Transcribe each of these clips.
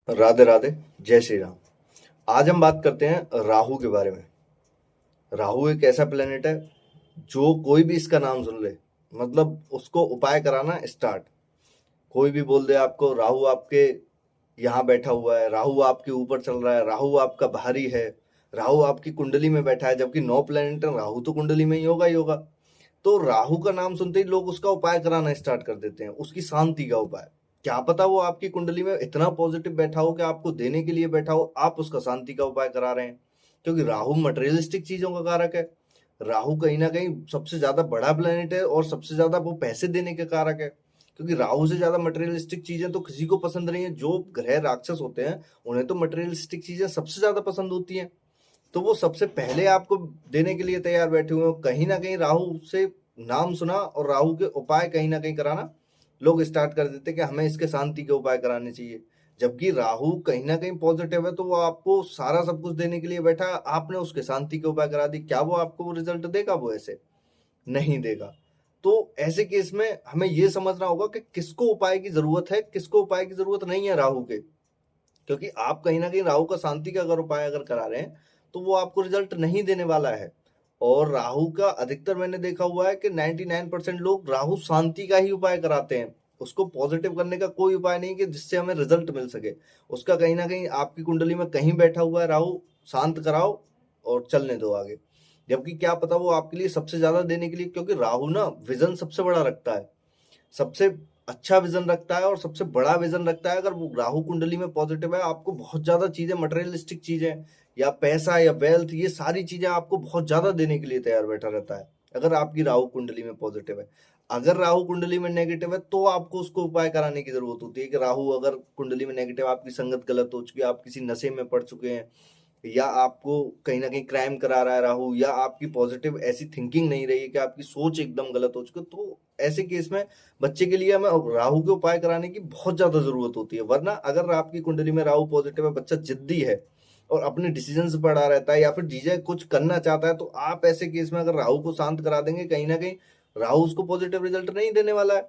राधे राधे। जय श्री राम। आज हम बात करते हैं राहु के बारे में। राहु एक ऐसा प्लेनेट है जो कोई भी इसका नाम सुन ले मतलब उसको उपाय कराना स्टार्ट। कोई भी बोल दे आपको राहु आपके यहाँ बैठा हुआ है, राहु आपके ऊपर चल रहा है, राहु आपका भारी है, राहु आपकी कुंडली में बैठा है, जबकि 9 प्लेनेट है, राहु तो कुंडली में ही होगा। तो राहु का नाम सुनते ही लोग उसका उपाय कराना स्टार्ट कर देते हैं, उसकी शांति का उपाय। क्या पता वो आपकी कुंडली में इतना पॉजिटिव बैठा हो कि आपको देने के लिए बैठा हो, आप उसका शांति का उपाय करा रहे हैं। क्योंकि राहु मटेरियलिस्टिक चीजों का कारक है। राहु कहीं ना कहीं सबसे ज्यादा बड़ा प्लेनेट है और सबसे ज्यादा वो पैसे देने के कारक है। क्योंकि राहु से ज्यादा मटेरियलिस्टिक चीजें तो किसी को पसंद नहीं है। जो ग्रह राक्षस होते हैं उन्हें तो मटेरियलिस्टिक चीजें सबसे ज्यादा पसंद होती हैं। तो वो सबसे पहले आपको देने के लिए तैयार बैठे हुए हो। कहीं ना कहीं राहु से नाम सुना और राहु के उपाय कहीं ना कहीं कराना लोग स्टार्ट कर देते कि हमें इसके शांति के उपाय कराने चाहिए। जबकि राहु कहीं ना कहीं पॉजिटिव है, तो वो आपको सारा सब कुछ देने के लिए बैठा, आपने उसके शांति के उपाय करा दी। क्या वो आपको वो रिजल्ट देगा? वो ऐसे नहीं देगा। तो ऐसे केस में हमें ये समझना होगा कि किसको उपाय की जरूरत है, किसको उपाय की जरूरत नहीं है राहु के। क्योंकि आप कहीं ना कहीं राहु का शांति का अगर उपाय अगर करा रहे हैं तो वो आपको रिजल्ट नहीं देने वाला है। और राहु का अधिकतर मैंने देखा हुआ है कि 99% लोग राहु शांति का ही उपाय कराते हैं। उसको पॉजिटिव करने का कोई उपाय नहीं कि जिससे हमें रिजल्ट मिल सके। उसका कहीं ना कहीं आपकी कुंडली में कहीं बैठा हुआ है राहु, शांत कराओ और चलने दो आगे। जबकि क्या पता वो आपके लिए सबसे ज्यादा देने के लिए, क्योंकि राहु ना विजन सबसे बड़ा रखता है, सबसे अच्छा विजन रखता है और सबसे बड़ा विजन रखता है। अगर वो राहु कुंडली में पॉजिटिव है, आपको बहुत ज्यादा चीजें, मटेरियलिस्टिक चीजें या पैसा या वेल्थ, ये सारी चीजें आपको बहुत ज्यादा देने के लिए तैयार बैठा रहता है अगर आपकी राहु कुंडली में पॉजिटिव है। अगर राहु कुंडली में नेगेटिव है तो आपको उसको उपाय कराने की जरूरत होती है कि राहु अगर कुंडली में नेगेटिव, आपकी संगत गलत हो चुकी है, आप किसी नशे में पड़ चुके हैं, या आपको कहीं ना कहीं क्राइम करा रहा है राहु, या आपकी पॉजिटिव ऐसी थिंकिंग नहीं रही है कि आपकी सोच एकदम गलत हो चुकी है, तो ऐसे केस में बच्चे के लिए हमें राहु के उपाय कराने की बहुत ज्यादा जरूरत होती है। वरना अगर आपकी कुंडली में राहु पॉजिटिव है, बच्चा जिद्दी है और अपने डिसीजन से पड़ा रहता है या फिर चीजें कुछ करना चाहता है, तो आप ऐसे केस में अगर राहु को शांत करा देंगे, कहीं ना कहीं राहु उसको पॉजिटिव रिजल्ट नहीं देने वाला है।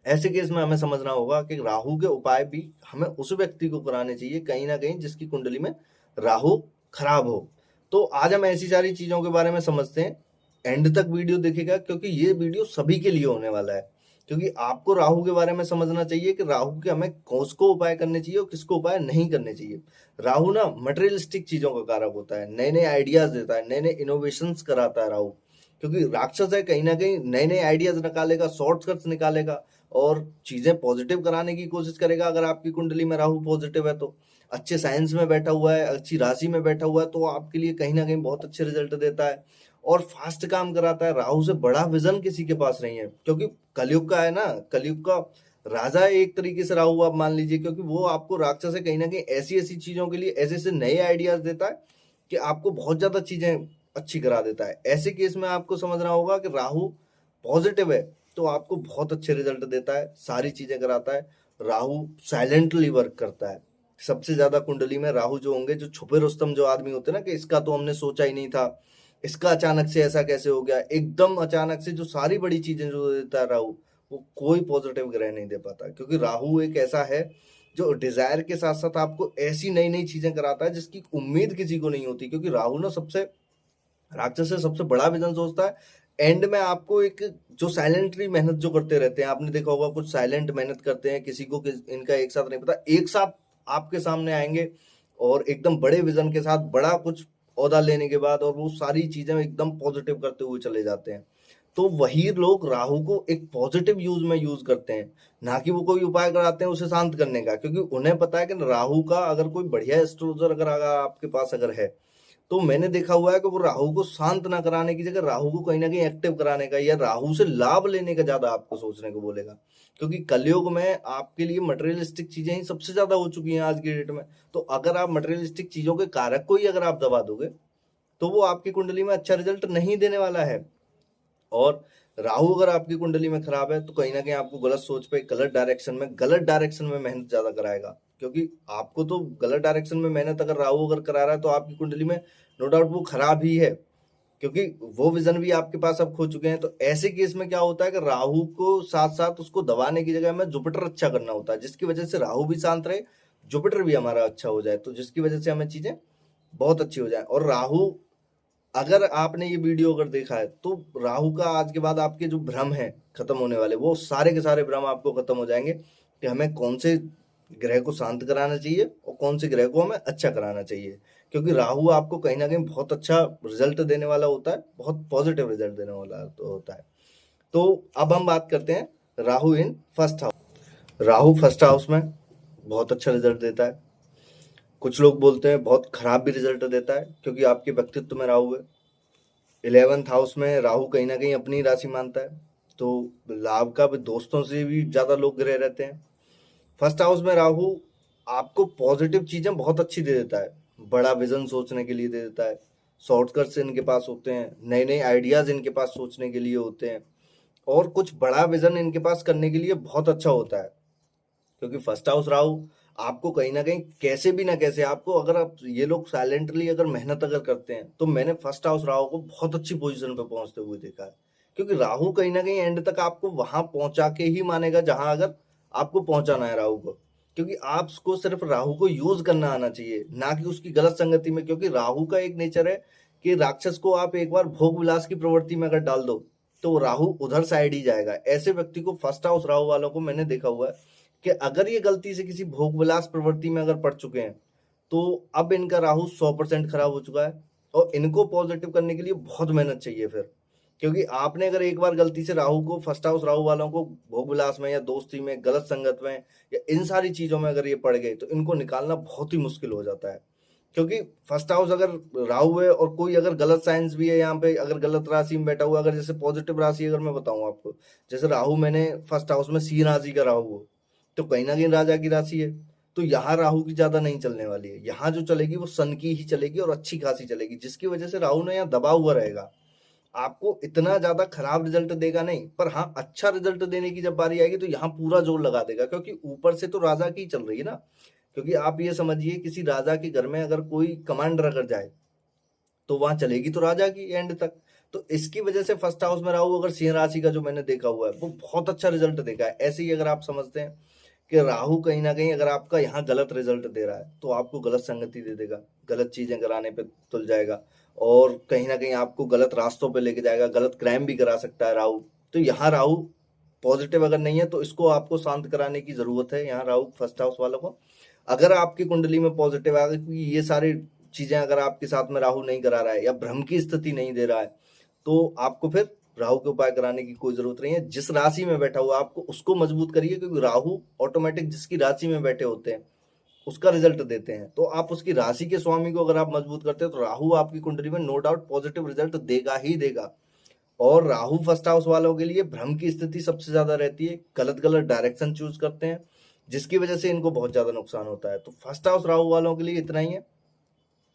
ऐसे केस में हमें समझना होगा कि राहु के उपाय भी हमें उस व्यक्ति को कराने चाहिए कहीं ना कहीं जिसकी कुंडली में राहु खराब हो। तो आज हम ऐसी सारी चीजों के बारे में समझते हैं। एंड तक वीडियो देखेगा क्योंकि ये वीडियो सभी के लिए होने वाला है। क्योंकि आपको राहु के बारे में समझना चाहिए कि राहु के हमें किसको उपाय करने चाहिए और किसको उपाय नहीं करने चाहिए। राहु ना मटेरियलिस्टिक चीजों का कारक होता है, नए नए आइडियाज देता है, नए नए इनोवेशंस कराता है राहु। क्योंकि राक्षस है, कहीं ना कहीं नए नए आइडियाज निकालेगा, शॉर्टकट्स निकालेगा और चीजें पॉजिटिव कराने की कोशिश करेगा। अगर आपकी कुंडली में राहु पॉजिटिव है तो अच्छे साइंस में बैठा हुआ है, अच्छी राशि में बैठा हुआ है, तो आपके लिए कहीं ना कहीं बहुत अच्छे रिजल्ट देता है और फास्ट काम कराता है। राहु से बड़ा विजन किसी के पास नहीं है, क्योंकि कलयुग का है ना, कलयुग का राजा है एक तरीके से राहु, आप मान लीजिए। क्योंकि वो आपको राक्षस है, कहीं ना कहीं ऐसी ऐसी चीजों के लिए ऐसे ऐसे नए आइडियाज देता है कि आपको बहुत ज्यादा चीजें अच्छी करा देता है। ऐसे केस में आपको समझना होगा कि राहु पॉजिटिव है तो आपको बहुत अच्छे रिजल्ट देता है, सारी चीजें कराता है। राहु साइलेंटली वर्क करता है। सबसे ज्यादा कुंडली में राहु जो होंगे, जो छुपे रुस्तम जो आदमी होते हैं ना, कि इसका तो हमने सोचा ही नहीं था, इसका अचानक से ऐसा कैसे हो गया, एकदम अचानक से जो सारी बड़ी चीजें जो देता है राहु, वो कोई पॉजिटिव ग्रह नहीं दे पाता। क्योंकि राहु एक ऐसा है जो डिजायर के साथ साथ आपको ऐसी नई नई चीजें कराता है जिसकी उम्मीद किसी को नहीं होती। क्योंकि राहु ना सबसे राक्षस से सबसे बड़ा विजन सोचता है। एंड में आपको एक जो साइलेंटली मेहनत जो करते रहते हैं, आपने देखा होगा कुछ साइलेंट मेहनत करते हैं, किसी को इनका एक साथ नहीं पता, एक साथ आपके सामने आएंगे और एकदम बड़े विजन के साथ बड़ा कुछ ओहदा लेने के बाद, और वो सारी चीजें एकदम पॉजिटिव करते हुए चले जाते हैं। तो वही लोग राहु को एक पॉजिटिव यूज में यूज करते हैं, ना कि वो कोई उपाय कराते हैं उसे शांत करने का। क्योंकि उन्हें पता है कि राहु का अगर कोई बढ़िया एस्ट्रोलॉजर अगर आपके पास अगर है, तो मैंने देखा हुआ है कि वो राहु को शांत ना कराने की जगह राहु को कहीं ना कहीं एक्टिव कराने का या राहु से लाभ लेने का ज्यादा आपको सोचने को बोलेगा। क्योंकि कलयुग में आपके लिए मटेरियलिस्टिक चीजें ही सबसे ज्यादा हो चुकी हैं आज की डेट में। तो अगर आप मटेरियलिस्टिक चीजों के कारक को ही अगर आप दबा दोगे तो वो आपकी कुंडली में अच्छा रिजल्ट नहीं देने वाला है। और राहु अगर आपकी कुंडली में खराब है तो कहीं ना कहीं आपको गलत सोच पे, गलत डायरेक्शन में मेहनत ज्यादा कराएगा। क्योंकि आपको तो गलत डायरेक्शन में मेहनत अगर राहु अगर करा रहा है तो आपकी कुंडली में नो डाउट वो खराब ही है। क्योंकि वो विजन भी आपके पास अब खो चुके हैं। तो ऐसे केस में क्या होता है कि राहु को साथ साथ उसको दबाने की जगह में जुपिटर अच्छा करना होता है, जिसकी वजह से राहु भी शांत रहे जुपिटर भी हमारा अच्छा हो जाए, तो जिसकी वजह से हमें चीजें बहुत अच्छी हो जाए। और राहु, अगर आपने ये वीडियो अगर देखा है तो राहु का आज के बाद आपके जो भ्रम है खत्म होने वाले, वो सारे के सारे भ्रम आपको खत्म हो जाएंगे कि हमें कौन से ग्रह को शांत कराना चाहिए और कौन से ग्रह को हमें अच्छा कराना चाहिए। क्योंकि राहु आपको कहीं ना कहीं बहुत अच्छा रिजल्ट देने वाला होता है, बहुत पॉजिटिव रिजल्ट देने वाला तो होता है। तो अब हम बात करते हैं Rahu in first house. Rahu first house में बहुत अच्छा रिजल्ट देता है। कुछ लोग बोलते हैं बहुत खराब भी रिजल्ट देता है, क्योंकि आपके व्यक्तित्व में राहु है। 11th हाउस में राहु कहीं ना कहीं अपनी राशि मानता है, तो लाभ का भी दोस्तों से भी ज्यादा लोग ग्रह रहते हैं। फर्स्ट हाउस में राहु आपको पॉजिटिव चीजें बहुत अच्छी दे देता है, बड़ा विजन सोचने के लिए दे देता है, शॉर्टकट्स इनके पास होते हैं, नए नए आइडियाज इनके पास सोचने के लिए होते हैं, और कुछ बड़ा विजन इनके पास करने के लिए बहुत अच्छा होता है। क्योंकि फर्स्ट हाउस राहु आपको कहीं ना कहीं कैसे भी ना कैसे आपको, अगर आप ये लोग साइलेंटली अगर मेहनत अगर करते हैं, तो मैंने फर्स्ट हाउस राहु को बहुत अच्छी पोजीशन पे पहुंचते हुए देखा है। क्योंकि राहु कहीं ना कहीं एंड तक आपको वहां पहुंचा के ही मानेगा जहां अगर आपको पहुंचाना है राहु को। क्योंकि आपको सिर्फ राहु को यूज करना आना चाहिए, ना कि उसकी गलत संगति में। क्योंकि राहु का एक नेचर है कि राक्षस को आप एक बार भोग विलास की प्रवृत्ति में अगर डाल दो, तो राहु उधर साइड ही जाएगा। ऐसे व्यक्ति को फर्स्ट हाउस राहु वालों को मैंने देखा हुआ है कि अगर ये गलती से किसी भोग विलास प्रवृत्ति में अगर पड़ चुके हैं, तो अब इनका राहु 100% खराब हो चुका है, और इनको पॉजिटिव करने के लिए बहुत मेहनत चाहिए फिर। क्योंकि आपने अगर एक बार गलती से राहु को, फर्स्ट हाउस राहु वालों को भोग विलास में या दोस्ती में, गलत संगत में या इन सारी चीजों में अगर ये पड़ गए, तो इनको निकालना बहुत ही मुश्किल हो जाता है। क्योंकि फर्स्ट हाउस अगर राहु है और कोई अगर गलत साइंस भी है यहाँ पे, अगर गलत राशि में बैठा हुआ, अगर जैसे पॉजिटिव राशि अगर मैं बताऊं आपको, जैसे राहु मैंने फर्स्ट हाउस में सिंह राशि का राहु हो, तो कहीं ना कहीं राजा की राशि है, तो यहाँ राहु की ज्यादा नहीं चलने वाली है। यहाँ जो चलेगी वो सन की ही चलेगी, और अच्छी खासी चलेगी, जिसकी वजह से राहु ने यहाँ दबा हुआ रहेगा। आपको इतना ज्यादा खराब रिजल्ट देगा नहीं, पर हाँ अच्छा रिजल्ट देने की जब बारी आएगी तो यहाँ पूरा जोर लगा देगा। क्योंकि ऊपर से तो राजा की चल रही है ना। क्योंकि आप ये समझिए, किसी राजा के घर में अगर कोई कमांडर अगर जाए, तो वहां चलेगी तो राजा की एंड तक। तो इसकी वजह से फर्स्ट हाउस में राहु अगर सिंह राशि का जो मैंने देखा हुआ है, वो बहुत अच्छा रिजल्ट देखा है। ऐसे ही अगर आप समझते हैं कि राहु कहीं ना कहीं अगर आपका यहाँ गलत रिजल्ट दे रहा है, तो आपको गलत संगति दे देगा, गलत चीजें कराने पे तुल जाएगा, और कहीं ना कहीं आपको गलत रास्तों पे लेके जाएगा, गलत क्राइम भी करा सकता है राहु। तो यहाँ राहु पॉजिटिव अगर नहीं है, तो इसको आपको शांत कराने की जरूरत है यहाँ राहु फर्स्ट हाउस वालों को। अगर आपकी कुंडली में पॉजिटिव आ गई, ये सारी चीजें अगर आपके साथ में राहु नहीं करा रहा है या भ्रम की स्थिति नहीं दे रहा है, तो आपको फिर राहु के उपाय कराने की कोई जरूरत नहीं है। जिस राशि में बैठा हुआ आपको उसको मजबूत करिए, क्योंकि राहु ऑटोमेटिक जिसकी राशि में बैठे होते हैं उसका रिजल्ट देते हैं। तो आप उसकी राशि के स्वामी को अगर आप मजबूत करते हैं, तो राहु आपकी कुंडली में नो डाउट पॉजिटिव रिजल्ट देगा ही देगा। और राहु फर्स्ट हाउस वालों के लिए भ्रम की स्थिति सबसे ज्यादा रहती है, गलत गलत डायरेक्शन चूज करते हैं, जिसकी वजह से इनको बहुत ज्यादा नुकसान होता है। तो फर्स्ट हाउस राहु वालों के लिए इतना ही है,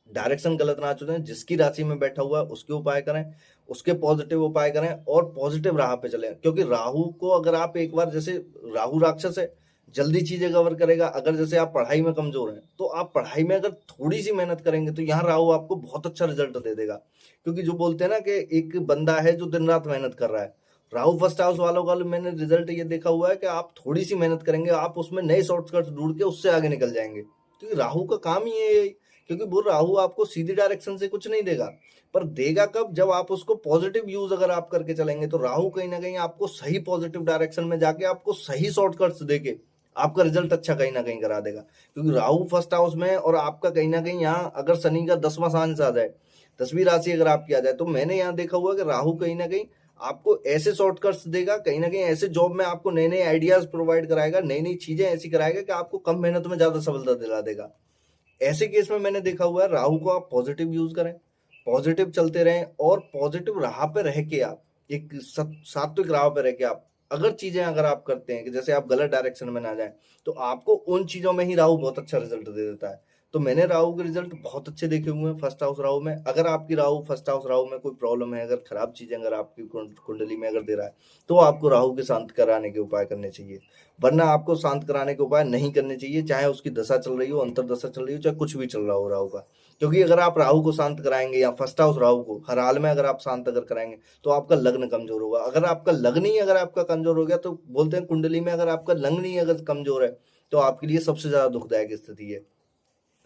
डायरेक्शन गलत ना चुनें, जिसकी राशि में बैठा हुआ है उसके उपाय करें, उसके पॉजिटिव उपाय करें, और पॉजिटिव राह पे चलें। क्योंकि राहु को अगर आप एक बार, जैसे राहु राक्षस है, जल्दी चीजें कवर करेगा। अगर जैसे आप पढ़ाई में कमजोर हैं, तो आप पढ़ाई में अगर थोड़ी सी मेहनत करेंगे, तो यहाँ राहु आपको बहुत अच्छा रिजल्ट दे देगा। क्योंकि जो बोलते हैं ना कि एक बंदा है जो दिन रात मेहनत कर रहा है, राहु फर्स्ट हाउस वालों का मैंने रिजल्ट ये देखा हुआ है कि आप थोड़ी सी मेहनत करेंगे, आप उसमें नए शॉर्टकट्स ढूंढ के उससे आगे निकल जाएंगे। क्योंकि राहु का काम ही है। क्योंकि वो राहु आपको सीधी डायरेक्शन से कुछ नहीं देगा, पर देगा कब, जब आप उसको पॉजिटिव यूज अगर आप करके चलेंगे, तो राहु कहीं ना कहीं आपको सही पॉजिटिव डायरेक्शन में जाके आपको सही शॉर्टकट्स देके आपका रिजल्ट अच्छा कहीं ना कहीं करा देगा। क्योंकि राहु फर्स्ट हाउस में, और आपका कहीं ना कहीं यहाँ अगर शनि का 10वां सांस आ जाए, 10वीं राशि अगर आपकी आ जाए, तो मैंने यहाँ देखा हुआ कि राहु कहीं ना कहीं आपको ऐसे शॉर्टकट्स देगा, कहीं ना कहीं ऐसे जॉब में आपको नए नए आइडियाज प्रोवाइड कराएगा, नई नई चीजें ऐसी कराएगा कि आपको कम मेहनत में ज्यादा सफलता दिला देगा। ऐसे केस में मैंने देखा हुआ है राहु को आप पॉजिटिव यूज करें, पॉजिटिव चलते रहें, और पॉजिटिव राह पे रह के आप एक सात्विक राह पे रह के आप अगर चीजें अगर आप करते हैं कि जैसे आप गलत डायरेक्शन में ना जाएं, तो आपको उन चीजों में ही राहु बहुत अच्छा रिजल्ट दे देता है। तो मैंने राहु के रिजल्ट बहुत अच्छे देखे हुए हैं फर्स्ट हाउस राहु में। अगर आपकी राहु फर्स्ट हाउस राहु में कोई प्रॉब्लम है, अगर खराब चीजें अगर आपकी कुंडली में अगर दे रहा है, तो आपको राहु के शांत कराने के उपाय करने चाहिए। वरना आपको शांत कराने के उपाय नहीं करने चाहिए, चाहे उसकी दशा चल रही हो, अंतर दशा चल रही हो, चाहे कुछ भी चल रहा हो राहु का। क्योंकि अगर आप राहु को शांत कराएंगे, या फर्स्ट हाउस राहु को हर हाल में अगर आप शांत अगर कराएंगे, तो आपका लग्न कमजोर होगा। अगर आपका लग्न ही अगर आपका कमजोर हो गया, तो बोलते हैं कुंडली में अगर आपका लग्न ही अगर कमजोर है, तो आपके लिए सबसे ज़्यादा दुखदायक स्थिति है,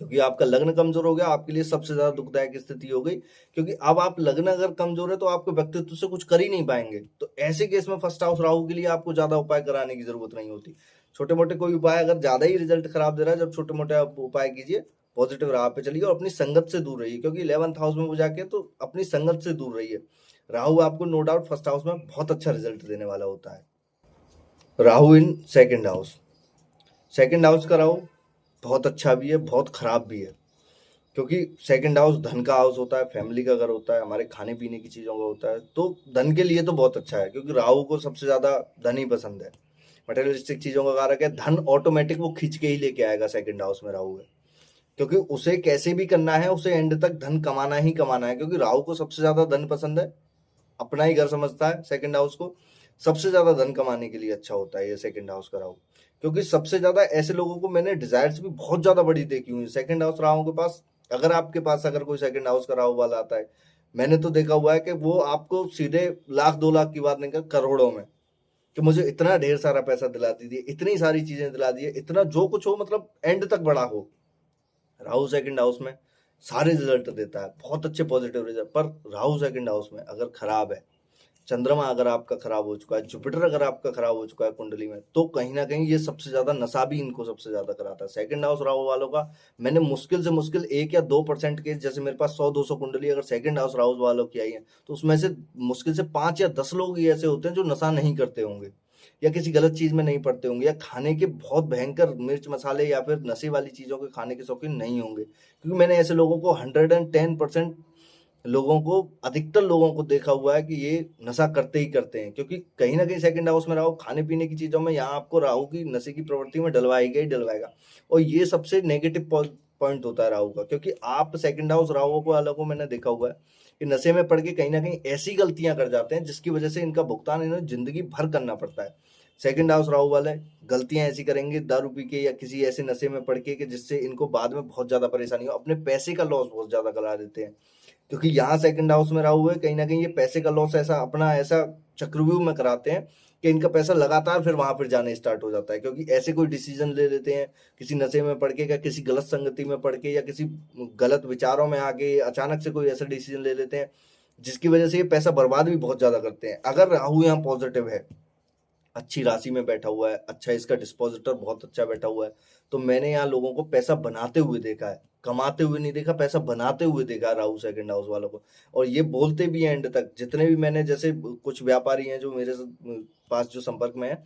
क्योंकि आपका लग्न कमजोर हो गया, आपके लिए सबसे ज्यादा दुखदायक स्थिति हो गई, क्योंकि अब आप लग्न अगर कमजोर है तो आपके व्यक्तित्व से कुछ कर ही नहीं पाएंगे। तो ऐसे केस में फर्स्ट हाउस राहु के लिए आपको ज्यादा उपाय कराने की जरूरत नहीं होती। छोटे मोटे कोई उपाय अगर ज्यादा ही रिजल्ट खराब दे रहा है, जब छोटे मोटे आप उपाय कीजिए, पॉजिटिव राह पे चलिए और अपनी संगत से दूर रहिए, क्योंकि 11th हाउस में वो जाके तो अपनी संगत से दूर रहिए। राहु आपको नो डाउट फर्स्ट हाउस में बहुत अच्छा रिजल्ट देने वाला होता है। Rahu in second house, second house का राहु बहुत अच्छा भी है, बहुत खराब भी है, क्योंकि सेकंड हाउस धन का हाउस होता है, फैमिली का घर होता है, हमारे खाने पीने की चीज़ों का होता है। तो धन के लिए तो बहुत अच्छा है, क्योंकि राहु को सबसे ज़्यादा धन ही पसंद है, मटेरियलिस्टिक चीज़ों का कारक है। धन ऑटोमेटिक वो खींच के ही लेके आएगा, सेकंड हाउस में राहु है, क्योंकि उसे कैसे भी करना है, उसे एंड तक धन कमाना ही कमाना है, क्योंकि राहु को सबसे ज़्यादा धन पसंद है, अपना ही घर समझता है सेकंड हाउस को। सबसे ज़्यादा धन कमाने के लिए अच्छा होता है ये सेकंड हाउस का राहु, क्योंकि सबसे ज़्यादा ऐसे लोगों को मैंने डिजायर्स भी बहुत ज़्यादा बड़ी देखी हुई सेकंड हाउस राहु के पास। अगर आपके पास अगर कोई सेकंड हाउस का राहु वाला आता है, मैंने तो देखा हुआ है कि वो आपको सीधे लाख 2 लाख की बात नहीं कर, करोड़ों में, कि मुझे इतना ढेर सारा पैसा दिला दीजिए, इतनी सारी चीजें दिला दिए, इतना जो कुछ हो, मतलब एंड तक बड़ा हो। राहु सेकंड हाउस में सारे रिजल्ट देता है, बहुत अच्छे पॉजिटिव रिजल्ट। पर राहु सेकंड हाउस में अगर खराब है, चंद्रमा अगर आपका खराब हो चुका है, जुपिटर अगर आपका खराब हो चुका है कुंडली में, तो कहीं ना कहीं ये सबसे ज्यादा नशा भी इनको सबसे ज्यादा कराता है। सेकंड हाउस राहु वालों का मैंने मुश्किल से मुश्किल 1 या 2% केस, जैसे मेरे पास 100-200 कुंडली अगर सेकंड हाउस राहु वालों की आई है, तो उसमें से मुश्किल से 5 या 10 लोग ही ऐसे होते हैं जो नशा नहीं करते होंगे, या किसी गलत चीज में नहीं पड़ते होंगे, या खाने के बहुत भयंकर मिर्च मसाले या फिर नशे वाली चीजों के खाने के शौकीन नहीं होंगे। क्योंकि मैंने ऐसे लोगों को 110% लोगों को, अधिकतर लोगों को देखा हुआ है कि ये नशा करते ही करते हैं, क्योंकि कहीं ना कहीं सेकंड हाउस में राहु खाने पीने की चीजों में, यहाँ आपको राहु की नशे की प्रवृत्ति में डलवाएगा ही डलवाएगा। और ये सबसे नेगेटिव पॉइंट होता है राहु का, क्योंकि आप सेकंड हाउस राहु को वालों को मैंने देखा हुआ है कि नशे में पड़ के कहीं ना कहीं ऐसी गलतियां कर जाते हैं जिसकी वजह से इनका भुगतान इन्हें जिंदगी भर करना पड़ता है। सेकंड हाउस राहु वाले गलतियां ऐसी करेंगे दारू पी के या किसी ऐसे नशे में पड़ के कि जिससे इनको बाद में बहुत ज्यादा परेशानी हो, अपने पैसे का लॉस बहुत ज्यादा करा देते हैं। क्योंकि यहाँ सेकंड हाउस में राहु है, कहीं ना कहीं ये पैसे का लॉस ऐसा अपना ऐसा चक्रव्यूह में कराते हैं कि इनका पैसा लगातार फिर वहां पर जाने स्टार्ट हो जाता है, क्योंकि ऐसे कोई डिसीजन ले लेते हैं किसी नशे में पड़ के, या किसी गलत संगति में पड़ के, या किसी गलत विचारों में आके अचानक से कोई ऐसा डिसीजन ले लेते हैं जिसकी वजह से ये पैसा बर्बाद भी बहुत ज्यादा करते हैं। अगर राहु यहाँ पॉजिटिव है, अच्छी राशि में बैठा हुआ है, अच्छा इसका डिस्पोजिटर बहुत अच्छा बैठा हुआ है, तो मैंने यहाँ लोगों को पैसा बनाते हुए देखा है, कमाते हुए नहीं देखा, पैसा बनाते हुए देखा है राहु सेकंड हाउस वालों को। और ये बोलते भी हैं एंड तक, जितने भी मैंने, जैसे कुछ व्यापारी हैं जो मेरे पास जो संपर्क में है,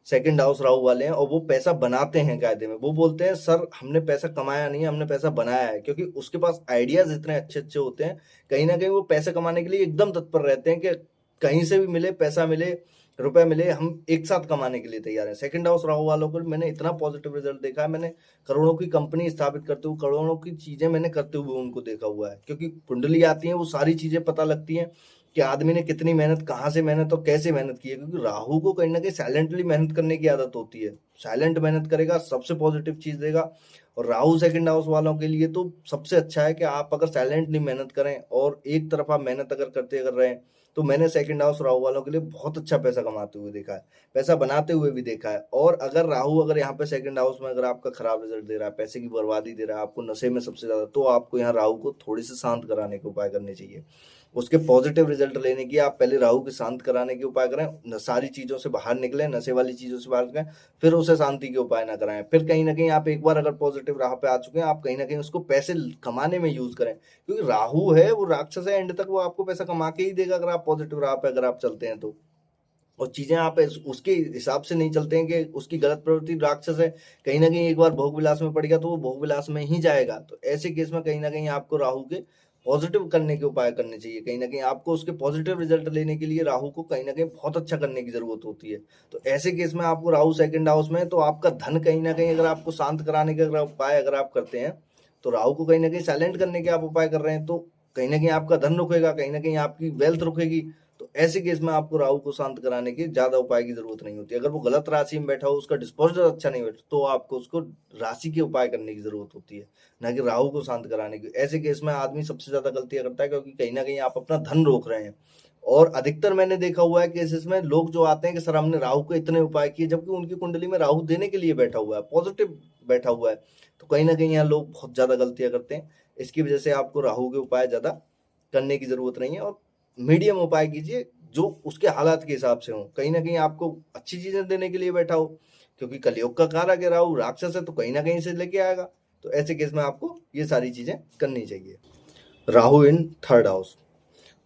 सेकंड हाउस राहु वाले हैं, और वो पैसा बनाते हैं कायदे में। वो बोलते हैं सर हमने पैसा कमाया नहीं है, हमने पैसा बनाया है, क्योंकि उसके पास आइडियाज इतने अच्छे अच्छे होते हैं। कहीं ना कहीं वो पैसे कमाने के लिए एकदम तत्पर रहते हैं कि कहीं से भी मिले, पैसा मिले, रुपए मिले, हम एक साथ कमाने के लिए तैयार हैं। सेकंड हाउस राहु वालों को मैंने इतना पॉजिटिव रिजल्ट देखा है, मैंने करोड़ों की कंपनी स्थापित करते हुए, करोड़ों की चीजें मैंने करते हुए उनको देखा हुआ है। क्योंकि कुंडली आती है, वो सारी चीजें पता लगती हैं कि आदमी ने कितनी मेहनत, कहाँ से मेहनत और कैसे मेहनत की है। क्योंकि राहु को कहीं ना कहीं साइलेंटली मेहनत करने की आदत होती है, साइलेंट मेहनत करेगा, सबसे पॉजिटिव चीज देगा। और राहु सेकंड हाउस वालों के लिए तो सबसे अच्छा है कि आप अगर साइलेंटली मेहनत करें और एक तरफा मेहनत अगर करते अगर रहें, तो मैंने सेकंड हाउस राहु वालों के लिए बहुत अच्छा पैसा कमाते हुए देखा है, पैसा बनाते हुए भी देखा है। और अगर राहु अगर यहाँ पे सेकंड हाउस में अगर आपका खराब रिजल्ट दे रहा है, पैसे की बर्बादी दे रहा है, आपको नशे में सबसे ज्यादा, तो आपको यहाँ राहु को थोड़ी सी शांत कराने के उपाय करने चाहिए। उसके पॉजिटिव रिजल्ट लेने की आप पहले राहु के शांत कराने के उपाय करें, सारी चीजों से बाहर निकलें, नशे वाली चीजों से बाहर निकलें, फिर उसे शांति के उपाय ना कराएं। फिर कहीं ना कहीं आप एक बार अगर पॉजिटिव राह पे आ चुके हैं, आप कहीं ना कहीं उसको पैसे कमाने में यूज करें, क्योंकि राहु है वो राक्षस है, एंड तक वो आपको पैसा कमा के ही देगा अगर आप पॉजिटिव राह पे अगर आप चलते हैं तो। और चीजें आप उसके हिसाब से नहीं चलते हैं कि उसकी गलत प्रवृत्ति, राक्षस है, कहीं ना कहीं एक बार भोग विलास में पड़ गया तो वो भोग विलास में ही जाएगा। तो ऐसे केस में कहीं ना कहीं आपको राहु के पॉजिटिव करने के उपाय करने चाहिए। कहीं ना कहीं आपको उसके पॉजिटिव रिजल्ट लेने के लिए राहु को कहीं ना कहीं बहुत अच्छा करने की जरूरत होती है। तो ऐसे केस में आपको राहु सेकंड हाउस में, तो आपका धन कहीं ना कहीं अगर आपको शांत कराने के अगर उपाय अगर आप करते हैं, तो राहु को कहीं ना कहीं साइलेंट करने के आप उपाय कर रहे हैं, तो कहीं ना कहीं आपका धन रुकेगा, कहीं ना कहीं आपकी वेल्थ रुकेगी। तो तो ऐसे केस में आपको राहु को शांत कराने की ज्यादा उपाय की जरूरत नहीं होती। अगर वो गलत राशि में बैठा हो, उसका डिस्पोजल अच्छा नहीं बैठा, तो आपको उसको राशि के उपाय करने की जरूरत होती है, ना कि राहु को शांत कराने की। ऐसे केस में आदमी सबसे ज्यादा गलतियां करता है, क्योंकि कहीं ना कहीं आप अपना धन रोक रहे हैं। और अधिकतर मैंने देखा हुआ है केसेस में लोग जो आते हैं कि सर हमने राहु के इतने उपाय किए, जबकि उनकी कुंडली में राहु देने के लिए बैठा हुआ है, पॉजिटिव बैठा हुआ है। तो कहीं ना कहीं यहाँ लोग बहुत ज्यादा गलतियां करते हैं। इसकी वजह से आपको राहु के उपाय ज्यादा करने की जरूरत नहीं है, और मीडियम उपाय कीजिए जो उसके हालात के हिसाब से हो। कहीं ना कहीं आपको अच्छी चीजें देने के लिए बैठा हो, क्योंकि कलयुग का कारक है राहु, राक्षस है, तो कहीं ना कहीं से लेके आएगा। तो ऐसे केस में आपको ये सारी चीजें करनी चाहिए। Rahu in third house.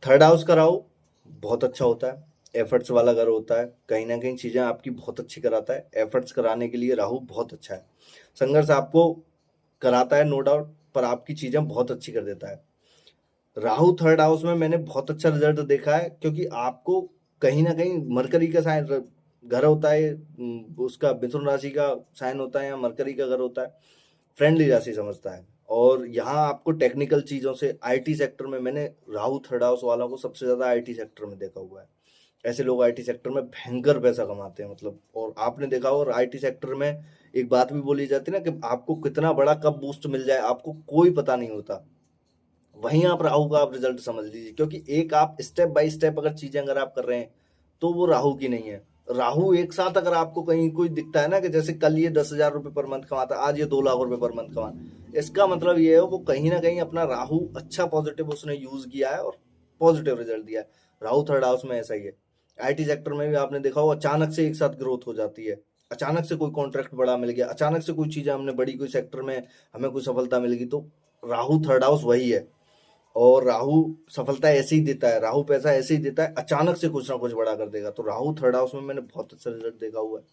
Third house का राहु बहुत अच्छा होता है, एफर्ट्स वाला घर होता है, कहीं ना कहीं चीजें आपकी बहुत अच्छी कराता है। एफर्ट्स कराने के लिए राहु बहुत अच्छा है। संघर्ष आपको कराता है नो डाउट, पर आपकी चीजें बहुत अच्छी कर देता है। राहु थर्ड हाउस में मैंने बहुत अच्छा रिजल्ट देखा है, क्योंकि आपको कहीं ना कहीं मरकरी का साइन घर होता है, उसका मिथुन राशि का साइन होता है, या मरकरी का घर होता है, फ्रेंडली राशि समझता है। और यहाँ आपको टेक्निकल चीजों से, आईटी सेक्टर में मैंने राहु थर्ड हाउस वालों को सबसे ज्यादा आईटी सेक्टर में देखा हुआ है। ऐसे लोग आईटी सेक्टर में भयंकर पैसा कमाते हैं, मतलब। और आपने देखा, और आईटी सेक्टर में एक बात भी बोली जाती है ना, कि आपको कितना बड़ा कब बूस्ट मिल जाए आपको कोई पता नहीं होता। वहीं आप राहु का आप रिजल्ट समझ लीजिए, क्योंकि एक आप स्टेप बाय स्टेप अगर चीजें अगर आप कर रहे हैं, तो वो राहु की नहीं है। राहु एक साथ अगर आपको कहीं कोई दिखता है ना, कि जैसे कल ये 10,000 रुपए पर मंथ कमाता, आज ये 2 लाख रुपए पर मंथ कमा, इसका मतलब ये है वो कहीं ना कहीं अपना राहु अच्छा पॉजिटिव उसने यूज किया है और पॉजिटिव रिजल्ट दिया है। राहु थर्ड हाउस में ऐसा ही है। आईटी सेक्टर में भी आपने देखा हो, अचानक से एक साथ ग्रोथ हो जाती है, अचानक से कोई कॉन्ट्रैक्ट बड़ा मिल गया, अचानक से कोई चीजें हमने बड़ी, कोई सेक्टर में हमें कोई सफलता मिल गई, तो राहु थर्ड हाउस वही है। और राहु सफलता ऐसे ही देता है, राहु पैसा ऐसे ही देता है, अचानक से कुछ ना कुछ बड़ा कर देगा। तो राहु थर्ड हाउस में मैंने बहुत अच्छा रिजल्ट देखा हुआ है,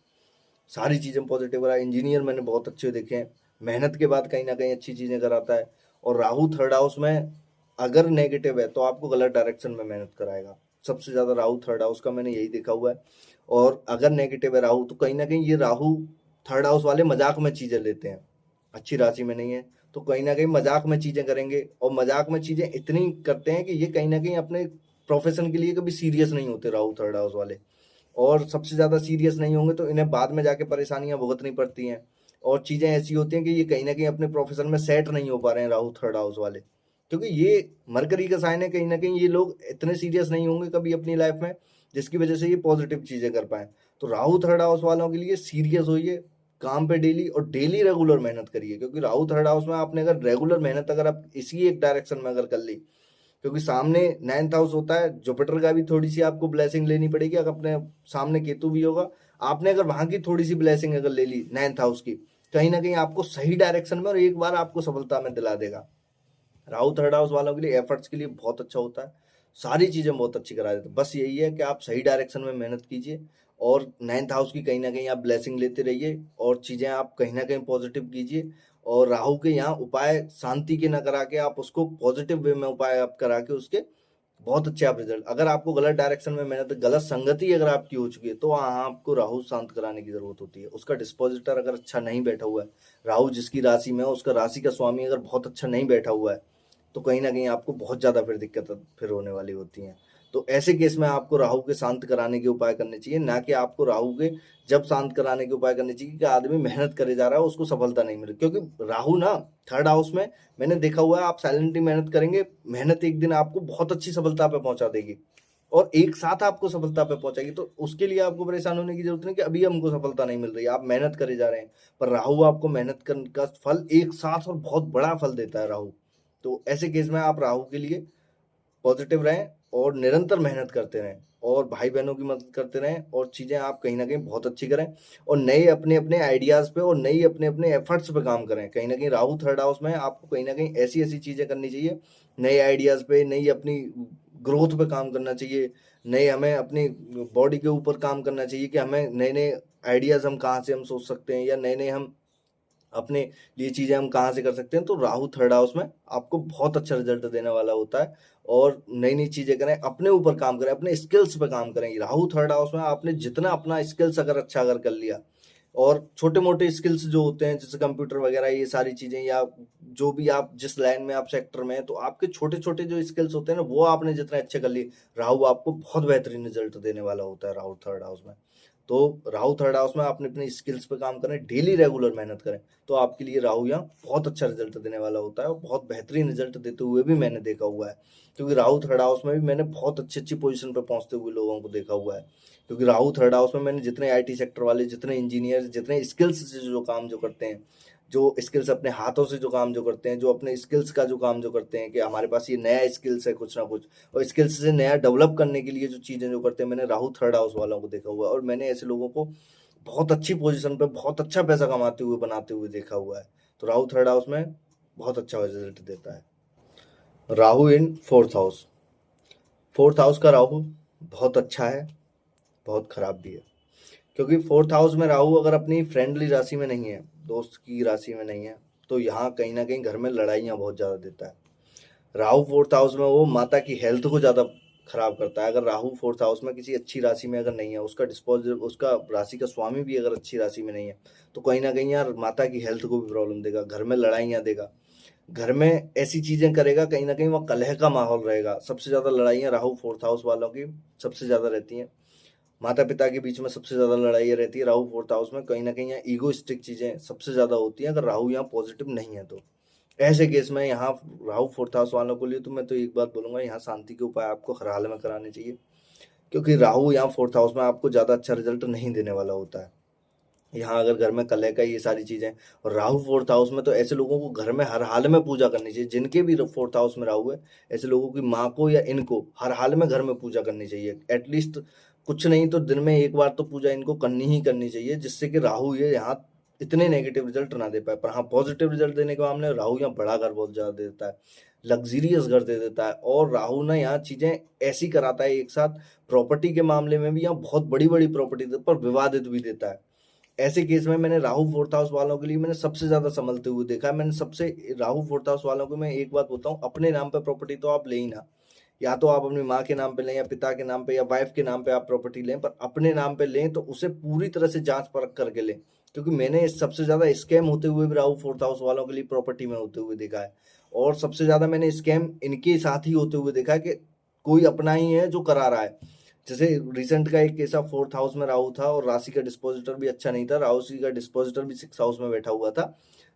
सारी चीजें पॉजिटिव रहा। इंजीनियर मैंने बहुत अच्छे देखे हैं, मेहनत के बाद कहीं ना कहीं अच्छी चीजें कराता है। और राहु थर्ड हाउस में अगर नेगेटिव है तो आपको गलत डायरेक्शन में मेहनत कराएगा। सबसे ज्यादा राहु थर्ड हाउस का मैंने यही देखा हुआ है। और अगर नेगेटिव है राहु, तो कहीं ना कहीं ये राहु थर्ड हाउस वाले मजाक में चीजें लेते हैं, अच्छी राशि में नहीं है, तो कहीं ना कहीं मजाक में चीजें करेंगे। और मजाक में चीजें इतनी करते हैं कि ये कहीं ना कहीं अपने प्रोफेशन के लिए कभी सीरियस नहीं होते राहु थर्ड हाउस वाले। और सबसे ज्यादा सीरियस नहीं होंगे तो इन्हें बाद में जाके परेशानियां भुगतनी पड़ती हैं। और चीजें ऐसी होती हैं कि ये कहीं ना कहीं अपने प्रोफेशन में सेट नहीं हो पा रहे हैं राहु थर्ड हाउस वाले, क्योंकि ये मरकरी का साइन है। कहीं ना कहीं ये लोग इतने सीरियस नहीं होंगे कभी अपनी लाइफ में, जिसकी वजह से ये पॉजिटिव चीजें कर पाए। तो राहु थर्ड हाउस वालों के लिए सीरियस होइए काम पे डेली, और डेली रेगुलर मेहनत करिए। क्योंकि राहु थर्ड हाउस में आपने अगर रेगुलर मेहनत अगर आप इसी एक डायरेक्शन में अगर कर ली, क्योंकि सामने 9th हाउस होता है, जुपिटर का भी थोड़ी सी आपको ब्लेसिंग लेनी पड़ेगी। अगर अपने सामने केतु भी होगा, आपने अगर वहां की थोड़ी सी ब्लेसिंग अगर ले ली 9th हाउस की, कहीं ना कहीं आपको सही डायरेक्शन में और एक बार आपको सफलता में दिला देगा। राहु थर्ड हाउस वालों के लिए एफर्ट्स के लिए बहुत अच्छा होता है, सारी चीजें बहुत अच्छी करा देते हैं। बस यही है कि आप सही डायरेक्शन में मेहनत कीजिए, और 9th हाउस की कहीं ना कहीं आप ब्लेसिंग लेते रहिए, और चीजें आप कहीं ना कहीं पॉजिटिव कीजिए। और राहु के यहाँ उपाय शांति के ना करा के, आप उसको पॉजिटिव वे में उपाय आप करा के उसके बहुत अच्छे आप रिजल्ट। अगर आपको गलत डायरेक्शन में मेहनत, गलत संगति अगर आपकी हो चुकी है, तो वहाँ आपको राहु शांत कराने की जरूरत होती है। उसका डिस्पोजिटर अगर अच्छा नहीं बैठा हुआ है, राहु जिसकी राशि में है उसका राशि का स्वामी अगर बहुत अच्छा नहीं बैठा हुआ है, तो कहीं ना कहीं आपको बहुत ज्यादा फिर दिक्कत फिर होने वाली होती है। तो ऐसे केस में आपको राहु के शांत कराने के उपाय करने चाहिए, ना कि आपको राहु के जब शांत कराने के उपाय करने चाहिए कि आदमी मेहनत करे जा रहा है उसको सफलता नहीं मिले। क्योंकि राहु ना थर्ड हाउस में मैंने देखा हुआ है, आप साइलेंटली मेहनत करेंगे, मेहनत एक दिन आपको बहुत अच्छी सफलता पे पहुंचा देगी, और एक साथ आपको सफलता पे पहुंचाएगी। तो उसके लिए आपको परेशान होने की जरूरत नहीं कि अभी हमको सफलता नहीं मिल रही है, आप मेहनत करे जा रहे हैं। पर राहु आपको मेहनत का फल एक साथ और बहुत बड़ा फल देता है राहु। तो ऐसे केस में आप राहु के लिए पॉजिटिव रहें और निरंतर मेहनत करते रहें, और भाई बहनों की मदद करते रहें, और चीज़ें आप कहीं ना कहीं बहुत अच्छी करें, और नए अपने अपने आइडियाज़ पे और नई अपने अपने एफर्ट्स पे काम करें। कहीं ना कहीं राहु थर्ड हाउस में आपको कहीं ना कहीं ऐसी ऐसी चीज़ें करनी चाहिए, नए आइडियाज़ पे, नई अपनी ग्रोथ पे काम करना चाहिए, नए हमें अपनी बॉडी के ऊपर काम करना चाहिए कि हमें नए नए आइडियाज़ हम कहाँ से हम सोच सकते हैं, या नए नए हम अपने लिए चीजें हम कहाँ से कर सकते हैं। तो राहु थर्ड हाउस में आपको बहुत अच्छा रिजल्ट देने वाला होता है, और नई नई चीजें करें, अपने ऊपर काम करें, अपने स्किल्स पे काम करें। राहु थर्ड हाउस में आपने जितना अपना स्किल्स अगर अच्छा अगर कर लिया, और छोटे मोटे स्किल्स जो होते हैं जैसे कंप्यूटर वगैरह ये सारी चीजें, या जो भी आप जिस लाइन में आप सेक्टर में है, तो आपके छोटे-छोटे जो स्किल्स होते हैं ना, वो आपने जितने अच्छे कर लिए, राहु आपको बहुत बेहतरीन रिजल्ट देने वाला होता है राहु थर्ड हाउस में। तो राहु थर्ड हाउस में आपने अपनी स्किल्स पे काम करें, डेली रेगुलर मेहनत करें, तो आपके लिए राहु यहाँ बहुत अच्छा रिजल्ट देने वाला होता है और बहुत बेहतरीन रिजल्ट देते हुए भी मैंने देखा हुआ है। क्योंकि राहु थर्ड हाउस में भी मैंने बहुत अच्छी-अच्छी पोजीशन पे पहुँचते हुए लोगों को देखा हुआ है। क्योंकि राहु थर्ड हाउस में मैंने जितने आईटी सेक्टर वाले, जितने इंजीनियर, जितने स्किल्स से जो काम जो करते हैं, जो स्किल्स अपने हाथों से जो काम जो करते हैं, जो अपने स्किल्स का जो काम जो करते हैं कि हमारे पास ये नया स्किल्स है कुछ ना कुछ, और स्किल्स से नया डेवलप करने के लिए जो चीज़ें जो करते हैं, मैंने राहु थर्ड हाउस वालों को देखा हुआ है और मैंने ऐसे लोगों को बहुत अच्छी पोजीशन पे बहुत अच्छा पैसा कमाते हुए बनाते हुए देखा हुआ है। तो राहु थर्ड हाउस में बहुत अच्छा रिजल्ट देता है। Rahu in fourth house. Fourth house का राहु बहुत अच्छा है, बहुत खराब भी है। क्योंकि फोर्थ हाउस में राहु अगर अपनी फ्रेंडली राशि में नहीं है, दोस्त की राशि में नहीं है, तो यहाँ कहीं ना कहीं घर में लड़ाइयाँ बहुत ज़्यादा देता है। राहु फोर्थ हाउस में वो माता की हेल्थ को ज़्यादा खराब करता है। अगर राहु फोर्थ हाउस में किसी अच्छी राशि में अगर नहीं है, उसका राशि का स्वामी भी अगर अच्छी राशि में नहीं है, तो कहीं ना कहीं यार माता की हेल्थ को भी प्रॉब्लम देगा, घर में लड़ाइयाँ देगा, घर में ऐसी चीजें करेगा, कहीं ना कहीं वह कलह का माहौल रहेगा। सबसे ज्यादा लड़ाइयाँ राहु फोर्थ हाउस वालों की सबसे ज्यादा रहती हैं। माता पिता के बीच में सबसे ज्यादा लड़ाइयाँ रहती है राहु फोर्थ हाउस में। कहीं ना कहीं यहाँ ईगोइस्टिक चीजें सबसे ज्यादा होती हैं अगर राहु यहाँ पॉजिटिव नहीं है तो। ऐसे केस में यहाँ राहु फोर्थ हाउस वालों के लिए तो मैं तो एक बात बोलूंगा, यहाँ शांति के उपाय आपको हर हाल में कराने चाहिए। क्योंकि राहु यहाँ फोर्थ हाउस में आपको ज्यादा अच्छा रिजल्ट नहीं देने वाला होता है। यहाँ अगर घर में कलह का ये सारी चीजें, और राहु फोर्थ हाउस में, तो ऐसे लोगों को घर में हर हाल में पूजा करनी चाहिए। जिनके भी फोर्थ हाउस में राहु है, ऐसे लोगों की माँ को या इनको हर हाल में घर में पूजा करनी चाहिए। एटलीस्ट कुछ नहीं तो दिन में एक बार तो पूजा इनको करनी ही करनी चाहिए, जिससे कि राहु ये यहाँ इतने नेगेटिव रिजल्ट ना दे पाए। पर हाँ, पॉजिटिव रिजल्ट देने के मामले में राहु यहाँ बड़ा घर बहुत ज्यादा दे देता है, लग्जरियस घर दे देता है। और राहु ना यहाँ चीजें ऐसी कराता है एक साथ, प्रॉपर्टी के मामले में भी यहाँ बहुत बड़ी बड़ी प्रॉपर्टी पर विवादित भी देता है। ऐसे केस में मैंने राहु फोर्थ हाउस वालों के लिए मैंने सबसे ज्यादा संभलते हुए देखा है। मैंने सबसे राहु फोर्थ हाउस वालों को मैं एक बात बोलता हूँ, अपने नाम पे प्रॉपर्टी तो आप ले ही ना, या तो आप अपनी माँ के नाम पे लें, या पिता के नाम पे, या वाइफ के नाम पे आप प्रॉपर्टी लें, पर अपने नाम पे लें तो उसे पूरी तरह से जांच परख करके लें। क्योंकि मैंने सबसे ज्यादा स्कैम होते हुए भी राहु फोर्थ हाउस वालों के लिए प्रॉपर्टी में होते हुए देखा है। और सबसे ज्यादा मैंने स्कैम इनके साथ ही होते हुए देखा है कि कोई अपना ही है जो करा रहा है। जैसे रिसेंट का एक केस था, फोर्थ हाउस में राहु था और राशि का डिस्पोजिटर भी अच्छा नहीं था, राशि का डिस्पोजिटर भी सिक्स हाउस में बैठा हुआ था।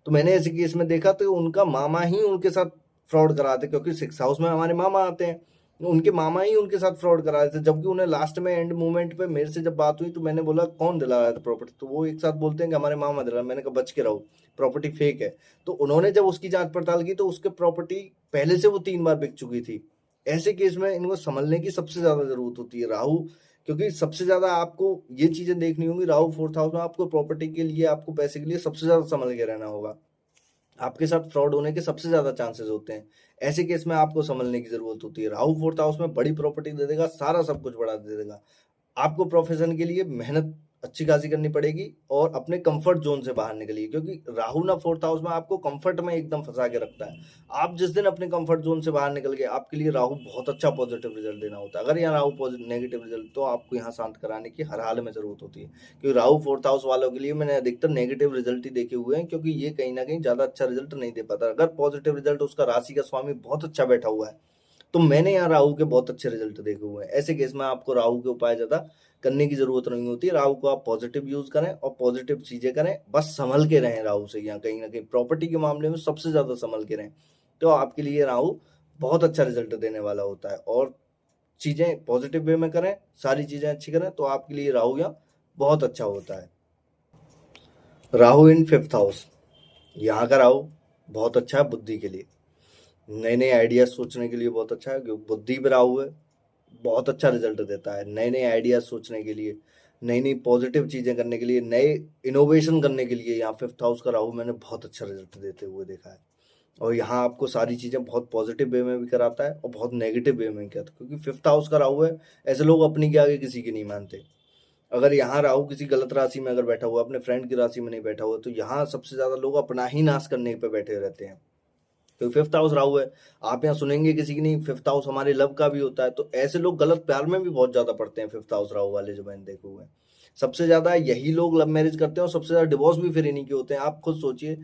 तो मैंने ऐसे केस में देखा तो उनका मामा ही उनके साथ फ्रॉड कराते, क्योंकि सिक्स हाउस में हमारे मामा आते हैं, उनके मामा ही उनके साथ फ्रॉड करा रहे थे। जबकि उन्हें लास्ट में एंड मोमेंट पे मेरे से जब बात हुई तो मैंने बोला कौन दिला रहा था प्रॉपर्टी, तो वो एक साथ बोलते हैं कि हमारे मामा दिला। मैंने कहा बच के रहो, प्रॉपर्टी फेक है। तो उन्होंने जब उसकी जांच पड़ताल की तो उसके प्रॉपर्टी पहले से वो 3 बार बिक चुकी थी। ऐसे केस में इनको संभलने की सबसे ज्यादा जरूरत होती है राहु। क्योंकि सबसे ज्यादा आपको ये चीजें देखनी होंगी, राहु फोर्थ हाउस में आपको प्रॉपर्टी के लिए, आपको पैसे के लिए सबसे ज्यादा संभल के रहना होगा। आपके साथ फ्रॉड होने के सबसे ज्यादा चांसेस होते हैं। ऐसे केस में आपको संभलने की जरूरत होती है। राहु फोर्थ हाउस में बड़ी प्रॉपर्टी दे देगा, सारा सब कुछ बढ़ा दे देगा। आपको प्रोफेशन के लिए मेहनत अच्छी खासी करनी पड़ेगी और अपने कंफर्ट जोन से बाहर निकलिए। क्योंकि राहु ना फोर्थ हाउस में आपको कंफर्ट में एकदम फंसा के रखता है। आप जिस दिन अपने कंफर्ट जोन से बाहर निकल गए, आपके लिए राहु बहुत अच्छा पॉजिटिव रिजल्ट देना होता है। अगर यहाँ राहु नेगेटिव रिजल्ट, तो आपको यहाँ शांत कराने की हर हाल में जरूरत होती है। क्योंकि राहु फोर्थ हाउस वालों के लिए मैंने अधिकतर नेगेटिव रिजल्ट ही देखे हुए हैं, क्योंकि ये कहीं ना कहीं ज्यादा अच्छा रिजल्ट नहीं दे पाता। अगर पॉजिटिव रिजल्ट उसका राशि का स्वामी बहुत अच्छा बैठा हुआ है, तो मैंने यहाँ राहु के बहुत अच्छे रिजल्ट देखे हुए हैं। ऐसे केस में आपको राहु के उपाय ज्यादा करने की जरूरत नहीं होती। राहु को आप पॉजिटिव यूज करें और पॉजिटिव चीजें करें, बस संभल के रहें राहु से। यहाँ कहीं ना कहीं प्रॉपर्टी के मामले में सबसे ज्यादा संभल के रहें, तो आपके लिए राहु बहुत अच्छा रिजल्ट देने वाला होता है। और चीजें पॉजिटिव वे में करें, सारी चीजें अच्छी करें, तो आपके लिए राहु यहाँ बहुत अच्छा होता है। Rahu in fifth house. यहाँ का राहु बहुत अच्छा है बुद्धि के लिए, नए नए आइडियाज सोचने के लिए बहुत अच्छा है। क्योंकि बुद्धि पे राहु है, बहुत अच्छा रिजल्ट देता है नए नए आइडियाज सोचने के लिए, नई नई पॉजिटिव चीजें करने के लिए, नए इनोवेशन करने के लिए। यहाँ फिफ्थ हाउस का राहु मैंने बहुत अच्छा रिजल्ट देते हुए देखा है। और यहाँ आपको सारी चीजें बहुत पॉजिटिव वे में भी कराता है और बहुत नेगेटिव वे में भी कराता है। क्योंकि फिफ्थ हाउस का राहु है, ऐसे लोग अपनी के आगे किसी की नहीं मानते। अगर यहाँ राहु किसी गलत राशि में अगर बैठा हुआ, अपने फ्रेंड की राशि में नहीं बैठा हुआ, तो यहाँ सबसे ज्यादा लोग अपना ही नाश करने पे बैठे रहते हैं। तो फिफ्थ हाउस राहु है, आप यहाँ सुनेंगे किसी की नहीं। फिफ्थ हाउस हमारे लव का भी होता है, तो ऐसे लोग गलत प्यार में भी बहुत ज्यादा पड़ते हैं। फिफ्थ हाउस राहु वाले जो मैंने देखे हुए हैं, सबसे ज्यादा यही लोग लव मैरिज करते हैं और सबसे ज्यादा डिवोर्स भी फिर इन्हीं के होते हैं। आप खुद सोचिए,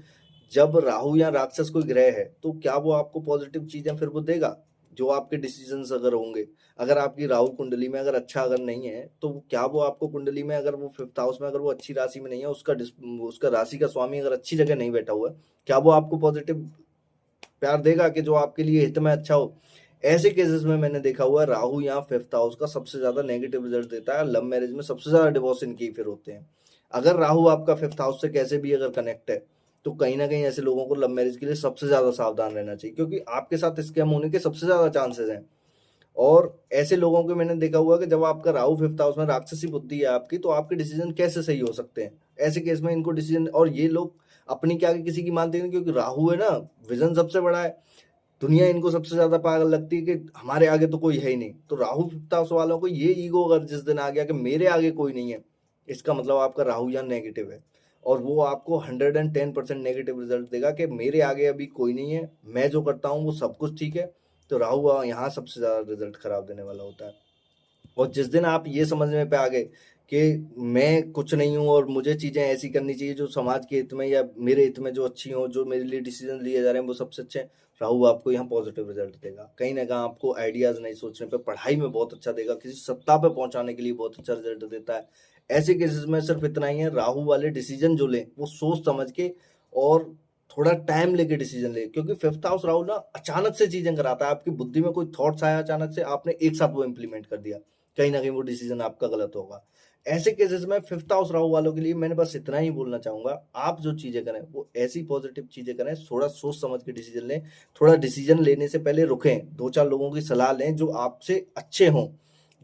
जब राहु या राक्षस कोई ग्रह है तो क्या वो आपको पॉजिटिव चीजें फिर वो देगा? जो आपके डिसीजंस अगर होंगे, अगर आपकी राहु कुंडली में अगर अच्छा अगर नहीं है तो क्या वो आपको कुंडली में अगर वो फिफ्थ हाउस में अगर वो अच्छी राशि में नहीं है, उसका राशि का स्वामी अगर अच्छी जगह नहीं बैठा हुआ है, क्या वो आपको पॉजिटिव प्यार देगा कि जो आपके लिए हित में अच्छा हो? ऐसे केसेस में मैंने देखा हुआ है राहु यहाँ फिफ्थ हाउस का सबसे ज्यादा नेगेटिव रिजल्ट देता है। लव मैरिज में सबसे ज्यादा डिवोर्स इनके ही फिर होते हैं। अगर राहु आपका फिफ्थ हाउस से कैसे भी अगर कनेक्ट है तो कहीं ना कहीं ऐसे लोगों को लव मैरिज के लिए सबसे ज्यादा सावधान रहना चाहिए, क्योंकि आपके साथ स्कैम होने के सबसे ज्यादा चांसेस हैं। और ऐसे लोगों को मैंने देखा हुआ है कि जब आपका राहु फिफ्थ हाउस में राक्षसी बुद्धि है आपकी, तो आपके डिसीजन कैसे सही हो सकते हैं? ऐसे केस में इनको डिसीजन, और ये लोग अपनी क्या किसी की मानते नहीं, क्योंकि राहु है ना, विजन सबसे बड़ा है। दुनिया इनको सबसे ज्यादा पागल लगती है कि हमारे आगे तो कोई है ही नहीं। तो राहु फिफ्थ हाउस वालों को ये ईगो अगर जिस दिन आ गया कि मेरे आगे कोई नहीं है, इसका मतलब आपका राहु यहाँ नेगेटिव है। और वो आपको 110% नेगेटिव रिजल्ट देगा कि मेरे आगे अभी कोई नहीं है, मैं जो करता हूँ वो सब कुछ ठीक है। तो राहु यहाँ सबसे ज्यादा रिजल्ट खराब देने वाला होता है। और जिस दिन आप ये समझने पे आ गए कि मैं कुछ नहीं हूँ और मुझे चीजें ऐसी करनी चाहिए जो समाज के हित में या मेरे हित में जो अच्छी हो, जो मेरे लिए डिसीजन लिए जा रहे हैं वो सबसे अच्छे हैं, राहु आपको यहाँ पॉजिटिव रिजल्ट देगा। कहीं ना कहीं आपको आइडियाज नहीं सोचने पे, पढ़ाई में बहुत अच्छा देगा, किसी सत्ता पे पहुंचाने के लिए बहुत अच्छा रिजल्ट देता है। ऐसे केसेस में सिर्फ इतना ही है, राहु वाले डिसीजन जो लें वो सोच समझ के और थोड़ा टाइम लेके डिसीजन ले, क्योंकि फिफ्थ हाउस राहु ना अचानक से चीजें कराता है। आपकी बुद्धि में कोई थॉट्स आया अचानक से, आपने एक साथ वो इम्प्लीमेंट कर दिया, कहीं ना कहीं वो डिसीजन आपका गलत होगा। ऐसे केसेस में फिफ्थ हाउस राहु वालों के लिए मैंने बस इतना ही बोलना चाहूंगा, आप जो चीजें करें वो ऐसी पॉजिटिव चीजें करें, थोड़ा सोच समझ के डिसीजन लें। थोड़ा डिसीजन लेने से पहले रुकें, दो चार लोगों की सलाह लें जो आपसे अच्छे हों,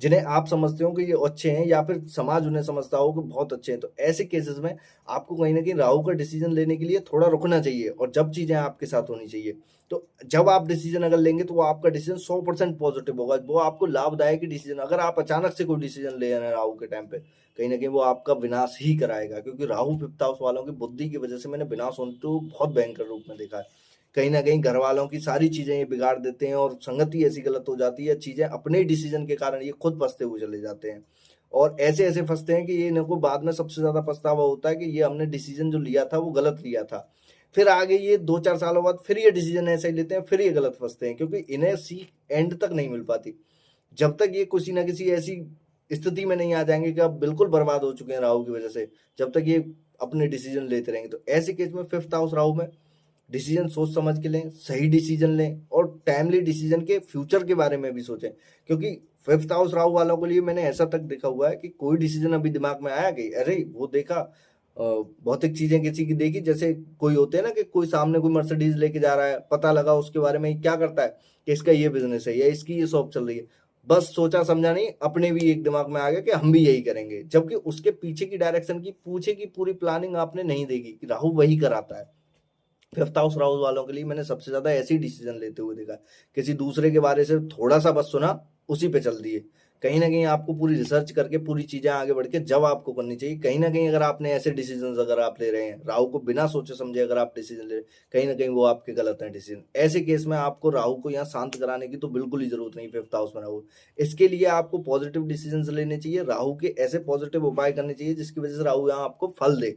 जिन्हें आप समझते हो कि ये अच्छे हैं, या फिर समाज उन्हें समझता हो कि बहुत अच्छे हैं। तो ऐसे केसेस में आपको कहीं ना कहीं राहु का डिसीजन लेने के लिए थोड़ा रुकना चाहिए, और जब चीजें आपके साथ होनी चाहिए। तो जब आप डिसीजन अगर लेंगे तो वो आपका डिसीजन 100% पॉजिटिव होगा, वो आपको लाभदायक डिसीजन। अगर आप अचानक से कोई डिसीजन ले रहे हैं राहु के टाइम पे, कहीं ना कहीं वो आपका विनाश ही कराएगा, क्योंकि राहु फिफ्थ हाउस वालों की बुद्धि की वजह से मैंने विनाश होने तो बहुत भयंकर रूप में देखा है। कहीं ना कहीं घर वालों की सारी चीजें ये बिगाड़ देते हैं, और संगति ऐसी गलत हो जाती है, चीजें अपने डिसीजन के कारण ये खुद फंसते हुए चले जाते हैं। और ऐसे ऐसे फंसते हैं कि ये इनको बाद में सबसे ज्यादा पछतावा होता है कि ये हमने डिसीजन जो लिया था वो गलत लिया था। फिर आगे ये 2-4 सालों बाद फिर ये डिसीजन ऐसे ही लेते हैं, फिर ये गलत फंसते हैं, क्योंकि इन्हें सीख एंड तक नहीं मिल पाती। जब तक ये किसी ना किसी ऐसी स्थिति में नहीं आ जाएंगे कि अब बिल्कुल बर्बाद हो चुके हैं राहु की वजह से, जब तक ये अपने डिसीजन लेते रहेंगे। तो ऐसे केस में फिफ्थ हाउस राहु में डिसीजन सोच समझ के लें, सही डिसीजन लें, और टाइमली डिसीजन के फ्यूचर के बारे में भी सोचें। क्योंकि फिफ्थ हाउस राहु वालों के लिए मैंने ऐसा तक देखा हुआ है कि कोई डिसीजन अभी दिमाग में आया कि अरे वो देखा, भौतिक चीजें किसी की देखी, जैसे कोई होते हैं ना कि कोई सामने कोई मर्सिडीज लेके जा रहा है, पता लगा उसके बारे में क्या करता है कि इसका ये बिजनेस है या इसकी ये शॉप चल रही है, बस सोचा समझा नहीं, अपने भी एक दिमाग में आ गया कि हम भी यही करेंगे, जबकि उसके पीछे की डायरेक्शन की पीछे की पूरी प्लानिंग आपने नहीं देखी कि राहु वही कराता है। फिफ्थ हाउस राहु वालों के लिए मैंने सबसे ज्यादा ऐसी डिसीजन लेते हुए देखा, किसी दूसरे के बारे से थोड़ा सा बस सुना, उसी पे चल दिए। कहीं ना कहीं आपको पूरी रिसर्च करके पूरी चीजें आगे बढ़ के जब आपको करनी चाहिए, कहीं ना कहीं अगर आपने ऐसे डिसीजन अगर आप ले रहे हैं, राहु को बिना सोचे समझे अगर आप डिसीजन ले रहे हैं, कहीं ना कहीं वो आपके गलत है डिसीजन। ऐसे केस में आपको राहु को यहाँ शांत कराने की तो बिल्कुल ही जरूरत नहीं, फिफ्थ हाउस में राहु। इसके लिए आपको पॉजिटिव डिसीजन लेने चाहिए, राहु के ऐसे पॉजिटिव उपाय करने चाहिए जिसकी वजह से राहु यहाँ आपको फल दे,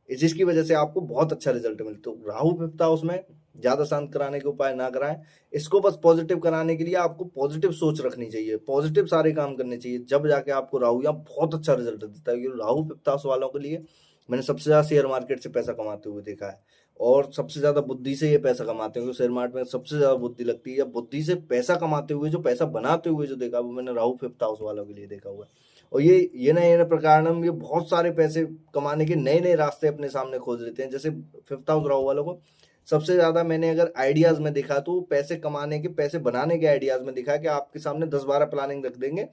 जिसकी वजह से आपको बहुत अच्छा रिजल्ट मिले। तो राहु फिफ्थ हाउस में ज्यादा शांत कराने के उपाय ना कराएं, इसको बस पॉजिटिव कराने के लिए आपको पॉजिटिव सोच रखनी चाहिए, पॉजिटिव सारे काम करने चाहिए, जब जाके आपको राहु यहाँ बहुत अच्छा रिजल्ट देता है। क्योंकि राहु फिफ्थ हाउस वालों के लिए मैंने सबसे ज्यादा शेयर मार्केट से पैसा कमाते हुए देखा है, और सबसे ज्यादा बुद्धि से ये पैसा कमाते हैं, क्योंकि शेयर मार्केट में सबसे ज्यादा बुद्धि लगती है। या बुद्धि से पैसा कमाते हुए जो पैसा बनाते हुए जो देखा वो मैंने राहु फिफ्थ हाउस वालों के लिए देखा हुआ है। और ये नए प्रकार ये बहुत सारे पैसे कमाने के नए नए रास्ते अपने सामने खोज लेते हैं। जैसे फिफ्थ हाउस राहु वालों को सबसे ज्यादा मैंने अगर आइडियाज में देखा तो पैसे कमाने के, पैसे बनाने के आइडियाज में दिखा कि आपके सामने 10-12 प्लानिंग रख देंगे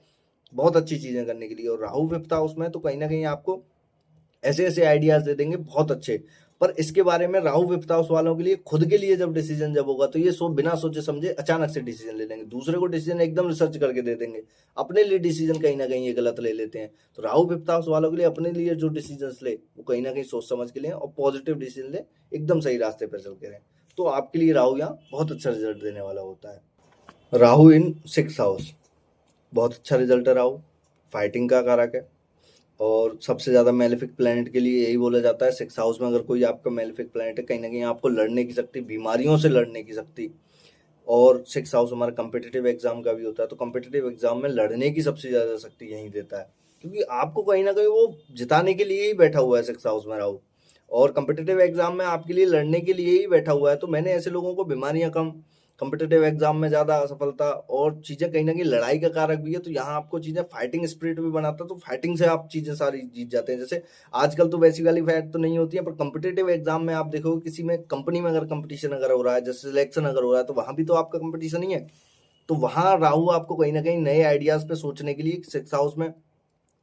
बहुत अच्छी चीजें करने के लिए। और राहु फिफ्थ हाउस में तो कहीं ना कहीं आपको ऐसे ऐसे आइडियाज दे देंगे बहुत अच्छे। पर इसके बारे में राहु फिफ्थ हाउस वालों के लिए खुद के लिए जब डिसीजन जब होगा तो ये बिना सोचे समझे अचानक से डिसीजन ले लेंगे, दूसरे को डिसीजन एकदम रिसर्च करके दे देंगे, अपने लिए डिसीजन कहीं ना कहीं ये गलत ले लेते हैं। तो राहु फिफ्थ हाउस वालों के लिए अपने लिए जो डिसीजन ले वो कहीं ना कहीं सोच समझ के लें, और पॉजिटिव डिसीजन ले, एकदम सही रास्ते पर चल के रहें। तो आपके लिए राहु यहाँ बहुत अच्छा रिजल्ट देने वाला होता है। राहु इन सिक्स हाउस बहुत अच्छा रिजल्ट है। राहु फाइटिंग का कारक है, और सबसे ज़्यादा मेलेफिक प्लैनेट के लिए यही बोला जाता है, 6 हाउस में अगर कोई आपका मेलेफिक प्लैनेट है, कहीं ना कहीं आपको लड़ने की शक्ति, बीमारियों से लड़ने की शक्ति। और 6 हाउस हमारा कम्पिटिटिव एग्जाम का भी होता है, तो कम्पिटिटिव एग्जाम में लड़ने की सबसे ज़्यादा शक्ति यही देता है, क्योंकि आपको कहीं ना कहीं वो जिताने के लिए ही बैठा हुआ है 6 हाउस में राहु, और कम्पिटिटिव एग्जाम में आपके लिए लड़ने के लिए ही बैठा हुआ है। तो मैंने ऐसे लोगों को बीमारियां कम, कम्पिटिटिव एग्जाम में ज़्यादा असफलता, और चीज़ें कहीं ना कहीं लड़ाई का कारक भी है, तो यहाँ आपको चीज़ें फाइटिंग स्पिरिट भी बनाता है, तो फाइटिंग से आप चीज़ें सारी जीत जाते हैं। जैसे आजकल तो वैसी वाली फाइट तो नहीं होती है, पर कम्पिटिटिव एग्जाम में आप देखोगे किसी में कंपनी में अगर कंपटीशन अगर हो रहा है, जैसे सिलेक्शन अगर हो रहा है, तो वहाँ भी तो आपका कंपटीशन ही है। तो वहाँ राहु आपको कहीं ना कहीं नए आइडियाज पे सोचने के लिए, 6 हाउस में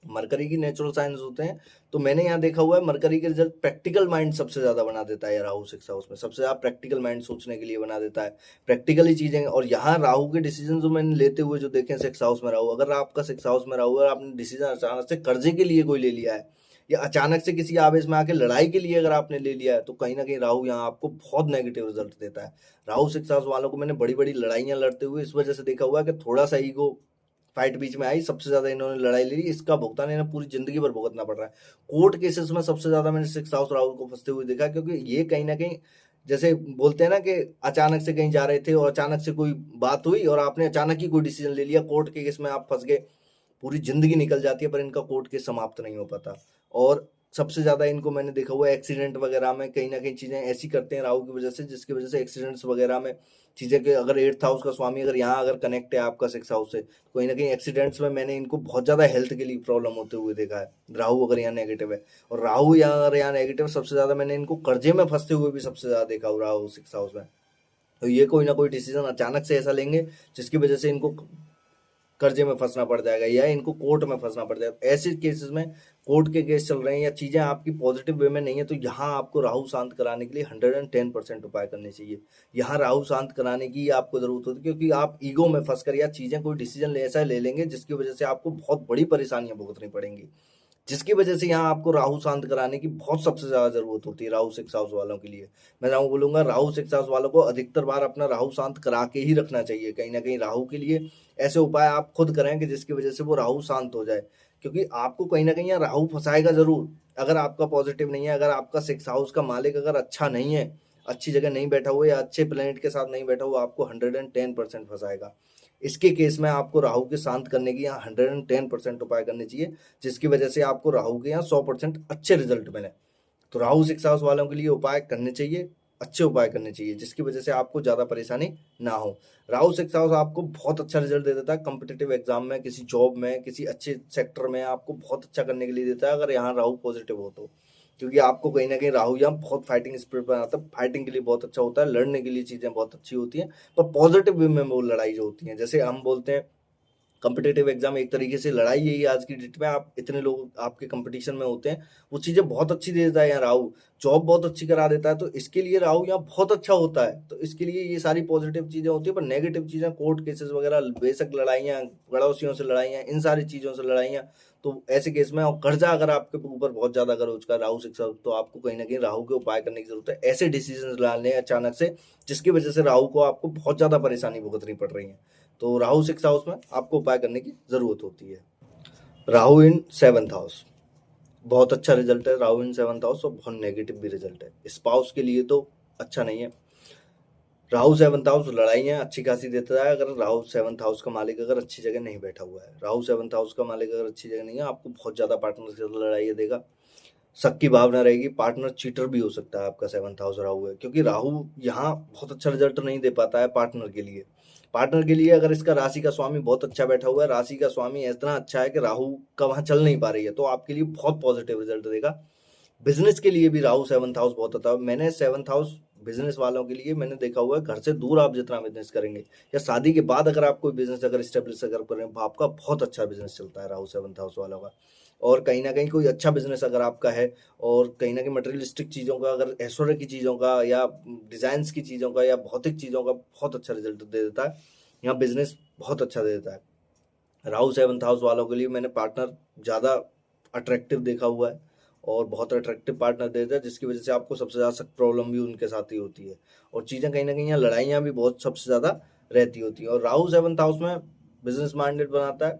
मरकरी की नेचुरल साइंस होते हैं, तो मैंने यहाँ देखा हुआ है मरकरी के रिजल्ट प्रैक्टिकल माइंड सबसे ज्यादा बना देता है। राहु 6 हाउस में सबसे ज्यादा प्रैक्टिकल माइंड सोचने के लिए बना देता है, प्रैक्टिकली चीजें। और यहाँ राहु के डिसीजन जो मैंने लेते हुए जो देखे 6 हाउस में राहु, अगर आपका 6 हाउस में राहु है, आपने डिसीजन अचानक से कर्जे के लिए कोई ले लिया है, या अचानक से किसी आवेश में आके लड़ाई के लिए अगर आपने ले लिया है, तो कहीं ना कहीं राहु यहाँ आपको बहुत नेगेटिव रिजल्ट देता है। राहु 6 हाउस वालों को मैंने बड़ी बड़ी लड़ाइयां लड़ते हुए इस वजह से देखा हुआ है कि थोड़ा सा ईगो फाइट बीच में आई, सबसे ज्यादा इन्होंने लड़ाई ले ली, इसका भुगतान इन्हें पूरी जिंदगी भर भुगतना पड़ रहा है। कोर्ट केसेस में सबसे ज्यादा मैंने 6 हाउस राहुल को फंसते हुए देखा, क्योंकि ये कहीं ना कहीं जैसे बोलते हैं ना कि अचानक से कहीं जा रहे थे और अचानक से कोई बात हुई और आपने अचानक ही कोई डिसीजन ले लिया, कोर्ट के केस में आप फंस गए, पूरी जिंदगी निकल जाती है, पर इनका कोर्ट केस समाप्त नहीं हो पाता। और सबसे ज्यादा इनको मैंने देखा हुआ है एक्सीडेंट वगैरह में, कहीं ना कहीं चीजें ऐसी करते हैं राहु की वजह से, जिसकी वजह से एक्सीडेंट्स वगैरह में चीजें के, अगर 8th हाउस का स्वामी अगर यहाँ अगर कनेक्ट है आपका 6 हाउस से, तो कहीं ना कहीं एक्सीडेंट्स में मैंने इनको बहुत ज्यादा हेल्थ के लिए प्रॉब्लम होते हुए देखा है, राहु अगर यहाँ नेगेटिव है। और राहु अगर यहाँ नेगेटिव, सबसे ज्यादा मैंने इनको कर्जे में फंसते हुए भी सबसे ज्यादा देखा हुआ राहु 6 हाउस में। तो ये कोई ना कोई डिसीजन अचानक से ऐसा लेंगे जिसकी वजह से इनको कर्जे में फंसना पड़ जाएगा, या इनको कोर्ट में फंसना पड़ जाएगा। ऐसे केसेस में कोर्ट के केस चल रहे हैं या चीजें आपकी पॉजिटिव वे में नहीं है, तो यहाँ आपको राहु शांत कराने के लिए 110% उपाय करने चाहिए। यहाँ राहु शांत कराने की आपको जरूरत होती है, क्योंकि आप ईगो में फंसकर या चीजें कोई डिसीजन ऐसा ले लेंगे जिसकी वजह से आपको बहुत बड़ी परेशानियां भुगतनी पड़ेंगी, जिसकी वजह से यहाँ आपको राहु शांत कराने की बहुत सबसे ज्यादा जरूरत होती है राहु 6 हाउस वालों के लिए। मैं राहु बोलूंगा, राहु 6 हाउस वालों को अधिकतर बार अपना राहु शांत करा के ही रखना चाहिए। कहीं ना कहीं राहु के लिए ऐसे उपाय आप खुद करें कि जिसकी वजह से वो राहु शांत हो जाए, क्योंकि आपको कहीं ना कहीं यहाँ राहु फंसाएगा जरूर। अगर आपका पॉजिटिव नहीं है, अगर आपका 6 हाउस का मालिक अगर अच्छा नहीं है, अच्छी जगह नहीं बैठा हुआ या अच्छे प्लेनेट के साथ नहीं बैठा हुआ, आपको 110% फंसाएगा। इसके केस में आपको राहु के शांत करने की यहाँ 110% उपाय करने चाहिए, जिसकी वजह से आपको राहु के यहाँ 100% अच्छे रिजल्ट मिले। तो राहु 6 हाउस वालों के लिए उपाय करने चाहिए, अच्छे उपाय करने चाहिए, जिसकी वजह से आपको ज्यादा परेशानी ना हो। राहु 6 हाउस आपको बहुत अच्छा रिजल्ट दे देता है कॉम्पिटिटिव एग्जाम में, किसी जॉब में, किसी अच्छे सेक्टर में आपको बहुत अच्छा करने के लिए देता है, अगर यहाँ राहु पॉजिटिव हो तो। क्योंकि आपको कहीं ना कहीं राहु यहाँ बहुत फाइटिंग स्पिरिट बनाता है, फाइटिंग के लिए बहुत अच्छा होता है, लड़ने के लिए चीजें बहुत अच्छी होती हैं, पर पॉजिटिव वे में वो लड़ाई जो होती है, जैसे हम बोलते हैं कॉम्पिटिटिव एग्जाम एक तरीके से लड़ाई यही आज की डेट में, आप इतने लोग आपके कंपटीशन में होते हैं, वो चीजें बहुत अच्छी दे देता है यहाँ राहु, जॉब बहुत अच्छी करा देता है, तो इसके लिए राहु यहाँ बहुत अच्छा होता है। तो इसके लिए ये सारी पॉजिटिव चीजें होती है, पर नेगेटिव चीजें कोर्ट केसेस वगैरह, बेशक लड़ाइयाँ, पड़ोसियों से लड़ाइयाँ, इन सारी चीजों से लड़ाइयाँ, तो ऐसे केस में, और कर्जा अगर आपके ऊपर बहुत ज्यादा अगर उसका राहु शिक्षा, तो आपको कहीं ना कहीं राहु के उपाय करने की जरूरत है, ऐसे डिसीजन लाने अचानक से जिसकी वजह से राहु को आपको बहुत ज्यादा परेशानी भुगतनी पड़ रही है। तो राहु 6 हाउस में आपको उपाय करने की जरूरत होती है। राहु इन 7th हाउस, बहुत अच्छा रिजल्ट है राहु इन 7th हाउस, और बहुत नेगेटिव भी रिजल्ट है। स्पाउस के लिए तो अच्छा नहीं है। राहु 7th हाउस लड़ाइयाँ अच्छी खासी देता है, अगर राहु 7th हाउस का मालिक अगर अच्छी जगह नहीं बैठा हुआ है, राहु 7th हाउस का मालिक अगर अच्छी जगह नहीं है, आपको बहुत ज्यादा पार्टनर के साथ लड़ाई देगा, शक की भावना रहेगी, पार्टनर चीटर भी हो सकता है आपका 7th हाउस राहु है, क्योंकि राहु यहाँ बहुत अच्छा रिजल्ट नहीं दे पाता है पार्टनर के लिए। पार्टनर के लिए अगर इसका राशि का स्वामी बहुत अच्छा बैठा हुआ है, राशि का स्वामी इतना अच्छा है कि राहु का वहां चल नहीं पा रही है, तो आपके लिए बहुत पॉजिटिव रिजल्ट देगा। बिजनेस के लिए भी राहु 7th हाउस बहुत आता है। मैंने 7th हाउस बिजनेस वालों के लिए मैंने देखा हुआ है, घर से दूर आप जितना बिजनेस करेंगे, या शादी के बाद अगर आप कोई बिजनेस अगर स्टेब्लिश अगर करें, आपका बहुत अच्छा बिजनेस चलता है राहु 7th हाउस वालों का। और कहीं ना कहीं कोई अच्छा बिजनेस अगर आपका है, और कहीं ना कहीं मटेरियलिस्टिक चीज़ों का, अगर ऐश्वर्य की चीज़ों का या डिजाइन की चीज़ों का या भौतिक चीज़ों का बहुत अच्छा रिजल्ट दे देता है, यहाँ बिजनेस बहुत अच्छा दे देता है। राहु 7th हाउस वालों के लिए मैंने पार्टनर ज़्यादा अट्रैक्टिव देखा हुआ है, और बहुत अट्रैक्टिव पार्टनर देता है, जिसकी वजह से आपको सबसे ज़्यादा प्रॉब्लम भी उनके साथ ही होती है, और चीज़ें कहीं ना कहीं यहाँ लड़ाइयाँ भी बहुत सबसे ज़्यादा रहती होती है। और राहु 7th हाउस में बिजनेस माइंडेड बनाता है,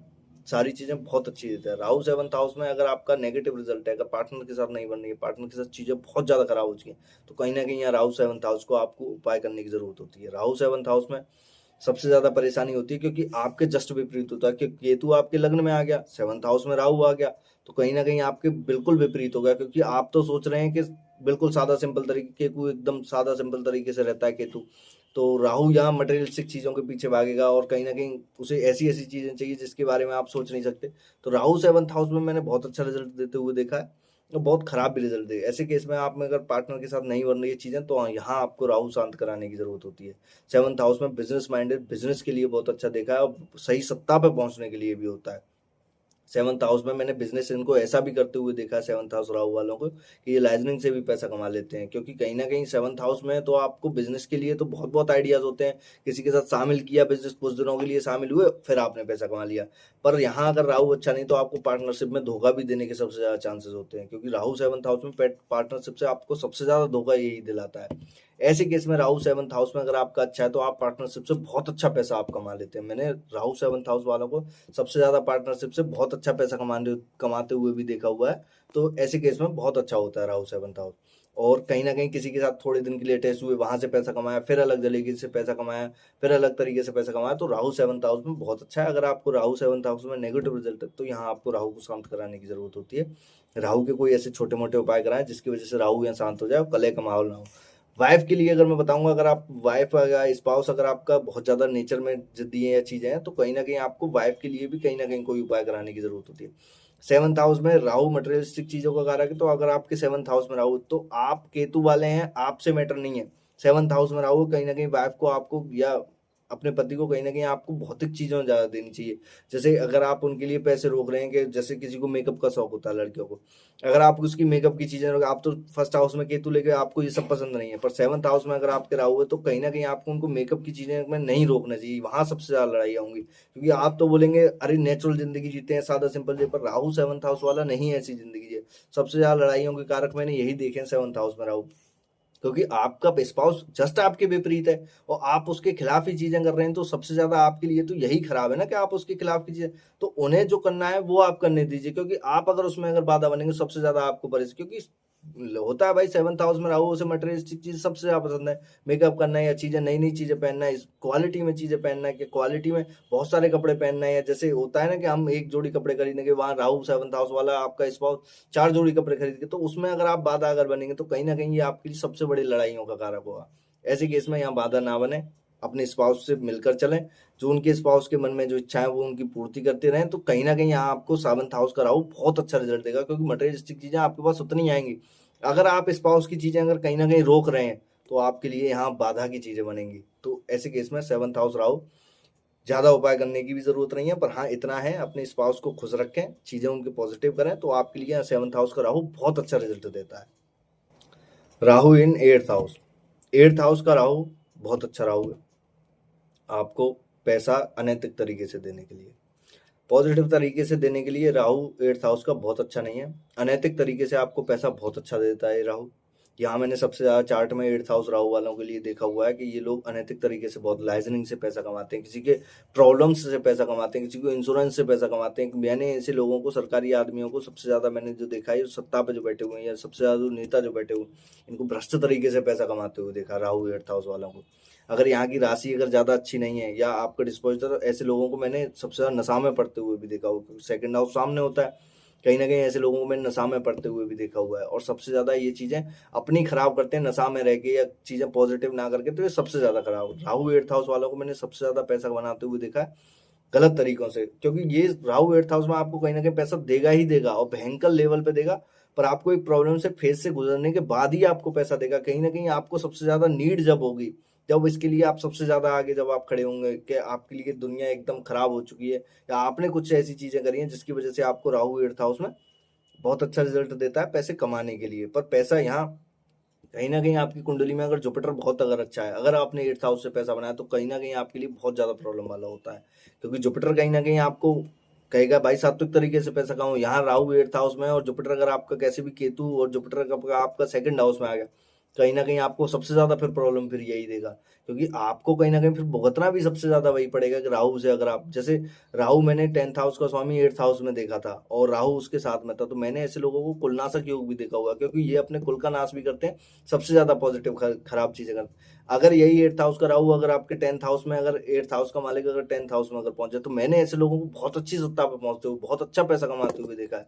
सारी चीज़ें बहुत अच्छी देता है। राहु 7th हाउस में अगर आपका नेगेटिव रिजल्ट है, अगर पार्टनर के साथ नहीं बन रही है, पार्टनर के साथ चीज़ें बहुत ज़्यादा खराब हो चुकी हैं, तो कहीं न कहीं यहाँ राहु 7th हाउस को आपको उपाय करने की ज़रूरत होती है। राहु 7th हाउस में सबसे ज़्यादा परेशानी होती है क्योंकि आपके जस्ट विपरीत होता है कि केतु आपके लग्न में आ गया, 7th हाउस में राहु आ गया, तो कहीं न कहीं आपके बिल्कुल विपरीत हो गया क्योंकि आप तो सोच रहे हैं कि बिल्कुल सादा सिंपल तरीके केतु एकदम सादा सिंपल तरीके से रहता है केतु। तो राहु यहाँ मटेरियलिस्टिक चीज़ों के पीछे भागेगा और कहीं न कहीं उसे ऐसी-ऐसी चीज़ें चाहिए जिसके बारे में आप सोच नहीं सकते। तो राहु 7th हाउस में मैंने बहुत अच्छा रिज़ल्ट देते हुए देखा है और बहुत खराब भी रिज़ल्ट दिए। ऐसे केस में आप में अगर पार्टनर के साथ नहीं बन रही है चीज़ें तो यहाँ आपको राहु शांत कराने की ज़रूरत होती है। 7th हाउस में बिज़नेस माइंडेड बिज़नेस के लिए बहुत अच्छा देखा है और सही सत्ता पे पहुँचने के लिए भी होता है। 7th हाउस में मैंने बिजनेस इनको ऐसा भी करते हुए देखा है 7th हाउस राहु वालों को कि ये लाइजनिंग से भी पैसा कमा लेते हैं क्योंकि कहीं ना कहीं 7th हाउस में तो आपको बिजनेस के लिए तो बहुत बहुत आइडियाज होते हैं। किसी के साथ शामिल किया बिजनेस, कुछ दिनों के लिए शामिल हुए, फिर आपने पैसा कमा लिया। पर यहाँ अगर राहु अच्छा नहीं तो आपको पार्टनरशिप में धोखा भी देने के सबसे ज्यादा चांसेस होते हैं क्योंकि राहु 7th हाउस में पार्टनरशिप से आपको सबसे ज्यादा धोखा यही दिलाता है। ऐसे केस में राहु 7th हाउस में अगर आपका अच्छा है तो आप पार्टनरशिप से बहुत अच्छा पैसा आप कमा लेते हैं। मैंने राहु 7th हाउस वालों को सबसे ज़्यादा पार्टनरशिप से बहुत अच्छा पैसा कमाते हुए भी देखा हुआ है। तो ऐसे केस में बहुत अच्छा होता है राहु 7th हाउस। और कहीं ना कहीं किसी के साथ थोड़े दिन के लिए अटैच हुए, वहां से पैसा कमाया, फिर अलग जगह से पैसा कमाया, फिर अलग तरीके से पैसा कमाया, तो राहु 7th हाउस में बहुत अच्छा है। अगर आपको राहु 7th हाउस में नेगेटिव रिजल्ट है तो यहाँ आपको राहु को शांत कराने की जरूरत होती है। राहु के कोई ऐसे छोटे मोटे उपाय कराएं जिसकी वजह से राहु यहाँ शांत हो जाए और कलह का माहौल ना हो। वाइफ के लिए अगर मैं बताऊंगा, अगर आप वाइफ या स्पाउस अगर आपका बहुत ज़्यादा नेचर में जिद्दी है या चीज़ें हैं तो कहीं ना कहीं आपको वाइफ के लिए भी कहीं ना कहीं कोई उपाय कराने की ज़रूरत होती है। 7th हाउस में राहु मटेरियलिस्टिक चीज़ों का कारक है, तो अगर आपके 7th हाउस में राहु तो आप केतु वाले हैं, आपसे मैटर नहीं है। 7th हाउस में राहु कहीं ना कहीं वाइफ को आपको या अपने पति को कहीं ना कहीं आपको भौतिक चीज़ों में ज़्यादा देनी चाहिए। जैसे अगर आप उनके लिए पैसे रोक रहे हैं कि जैसे किसी को मेकअप का शौक होता है लड़कियों को, अगर आप उसकी मेकअप की चीजें, आप तो फर्स्ट हाउस में केतु लेके आपको ये सब पसंद नहीं है, पर 7th हाउस में अगर आपके राहु है तो कहीं ना कहीं आपको उनको मेकअप की चीजें में नहीं रोकना चाहिए। वहां सबसे ज्यादा लड़ाई होंगी क्योंकि आप तो बोलेंगे अरे नेचुरल जिंदगी जीते हैं, सादा सिंपल जी, पर राहु 7th हाउस वाला नहीं ऐसी जिंदगी जिए। सबसे ज्यादा लड़ाइयों के कारक मैंने यही देखे हैं 7th हाउस में राहु, क्योंकि आपका स्पाउस जस्ट आपके विपरीत है और आप उसके खिलाफ ही चीजें कर रहे हैं, तो सबसे ज्यादा आपके लिए तो यही खराब है ना कि आप उसके खिलाफ की चीजें, तो उन्हें जो करना है वो आप करने दीजिए क्योंकि आप अगर उसमें अगर बाधा बनेंगे सबसे ज्यादा आपको परेशान, क्योंकि होता है भाई 7th हाउस में राहु उसे मटेरियलिस्टिक चीज सबसे ज्यादा पसंद है। मेकअप करना है या चीजें नई नई चीजें पहनना है, क्वालिटी में चीजें पहनना है, कि क्वालिटी में बहुत सारे कपड़े पहनना है, या जैसे होता है ना कि हम एक जोड़ी कपड़े खरीदने के, वहां राहु 7th हाउस वाला आपका स्पाउस 4 जोड़ी कपड़े खरीद के, तो उसमें अगर आप बाधा अगर बनेंगे तो कहीं ना कहीं ये आपके लिए सबसे बड़ी लड़ाइयों का कारक होगा। ऐसे केस में यहाँ बाधा ना बने, अपने स्पाउस से मिलकर चलें, जो उनके स्पाउस के मन में जो इच्छा है वो उनकी पूर्ति करते रहें, तो कहीं ना कहीं यहाँ आपको 7th हाउस का राहु बहुत अच्छा रिजल्ट देगा क्योंकि मटेरियलिस्टिक चीजें आपके पास उतनी आएंगी। अगर आप स्पाउस की चीजें अगर कहीं ना कहीं रोक रहे हैं तो आपके लिए यहाँ बाधा की चीजें बनेंगी। तो ऐसे केस में 7th हाउस राहु ज्यादा उपाय करने की भी जरूरत नहीं है, पर हाँ इतना है अपने स्पाउस को खुश रखें, चीजें उनके पॉजिटिव करें, तो आपके लिए 7th हाउस का राहु बहुत अच्छा रिजल्ट देता है। राहु इन 8th हाउस, 8th हाउस का राहु बहुत अच्छा राहु है आपको पैसा अनैतिक तरीके से देने के लिए, पॉजिटिव तरीके से देने के लिए राहु 8th हाउस का बहुत अच्छा नहीं है। अनैतिक तरीके से आपको पैसा बहुत अच्छा देता है राहु। यहाँ मैंने सबसे ज्यादा चार्ट में 8th हाउस राहु वालों के लिए देखा हुआ है कि ये लोग अनैतिक तरीके से बहुत लाइजनिंग से पैसा कमाते हैं, किसी के प्रॉब्लम्स से पैसा कमाते हैं, किसी को इंश्योरेंस से पैसा कमाते हैं। मैंने ऐसे लोगों को, सरकारी आदमियों को सबसे ज्यादा मैंने जो देखा है, सत्ता पे जो बैठे हुए हैं या सबसे ज्यादा जो नेता जो बैठे हुए, इनको भ्रष्ट तरीके से पैसा कमाते हुए देखा राहु 8th हाउस वालों को। अगर यहाँ की राशि अगर ज्यादा अच्छी नहीं है या आपका डिस्पोजल, ऐसे लोगों को मैंने सबसे ज्यादा नशा में पड़ते हुए भी देखा हुआ, क्योंकि 2nd हाउस सामने होता है। कहीं ना कहीं ऐसे लोगों को मैंने नशा में पड़ते हुए भी देखा हुआ है, और सबसे ज्यादा ये चीजें अपनी खराब करते हैं नशा में रह के या चीजें पॉजिटिव ना करके, तो ये सबसे ज्यादा खराब। राहु 8th हाउस वालों को मैंने सबसे ज्यादा पैसा बनाते हुए देखा है गलत तरीकों से, क्योंकि ये राहु 8th हाउस में आपको कहीं ना कहीं पैसा देगा ही देगा और भयंकर लेवल पे देगा, पर आपको एक प्रॉब्लम से फेस से गुजरने के बाद ही आपको पैसा देगा। कहीं ना कहीं आपको सबसे ज्यादा नीड जब होगी, जब इसके लिए आप सबसे ज्यादा आगे जब आप खड़े होंगे कि आपके लिए दुनिया एकदम खराब हो चुकी है या आपने कुछ ऐसी चीजें करी हैं जिसकी वजह से आपको राहु 8th हाउस में बहुत अच्छा रिजल्ट देता है पैसे कमाने के लिए। पर पैसा यहाँ कहीं ना कहीं आपकी कुंडली में अगर जुपिटर बहुत अगर अच्छा है, अगर आपने 8th हाउस से पैसा बनाया, तो कहीं ना कहीं आपके लिए बहुत ज्यादा प्रॉब्लम वाला होता है, क्योंकि जुपिटर कहीं ना कहीं आपको कहेगा भाई सात्विक तरीके से पैसा कमाओ। यहाँ राहु 8th हाउस में और जुपिटर अगर आपका कैसे भी केतु और जुपिटर का आपका 2nd हाउस में आ गया, कहीं न कहीं आपको सबसे ज़्यादा फिर प्रॉब्लम फिर यही देगा, क्योंकि आपको कहीं न कहीं फिर भुगतना भी सबसे ज़्यादा वही पड़ेगा कि राहु से अगर आप जैसे राहु मैंने 10th हाउस का स्वामी 8th हाउस में देखा था और राहु उसके साथ में था, तो मैंने ऐसे लोगों को कुलनाशक योग भी देखा हुआ, क्योंकि ये अपने कुल का नाश भी करते हैं, सबसे ज़्यादा पॉजिटिव खराब चीज़ें करते हैं। अगर यही 8th हाउस का राहु अगर आपके 10th हाउस में, अगर 8th हाउस का मालिक अगर 10th हाउस में अगर पहुंचे, तो मैंने ऐसे लोगों को बहुत अच्छी सत्ता पे पहुंचते हुए, बहुत अच्छा पैसा कमाते हुए देखा है।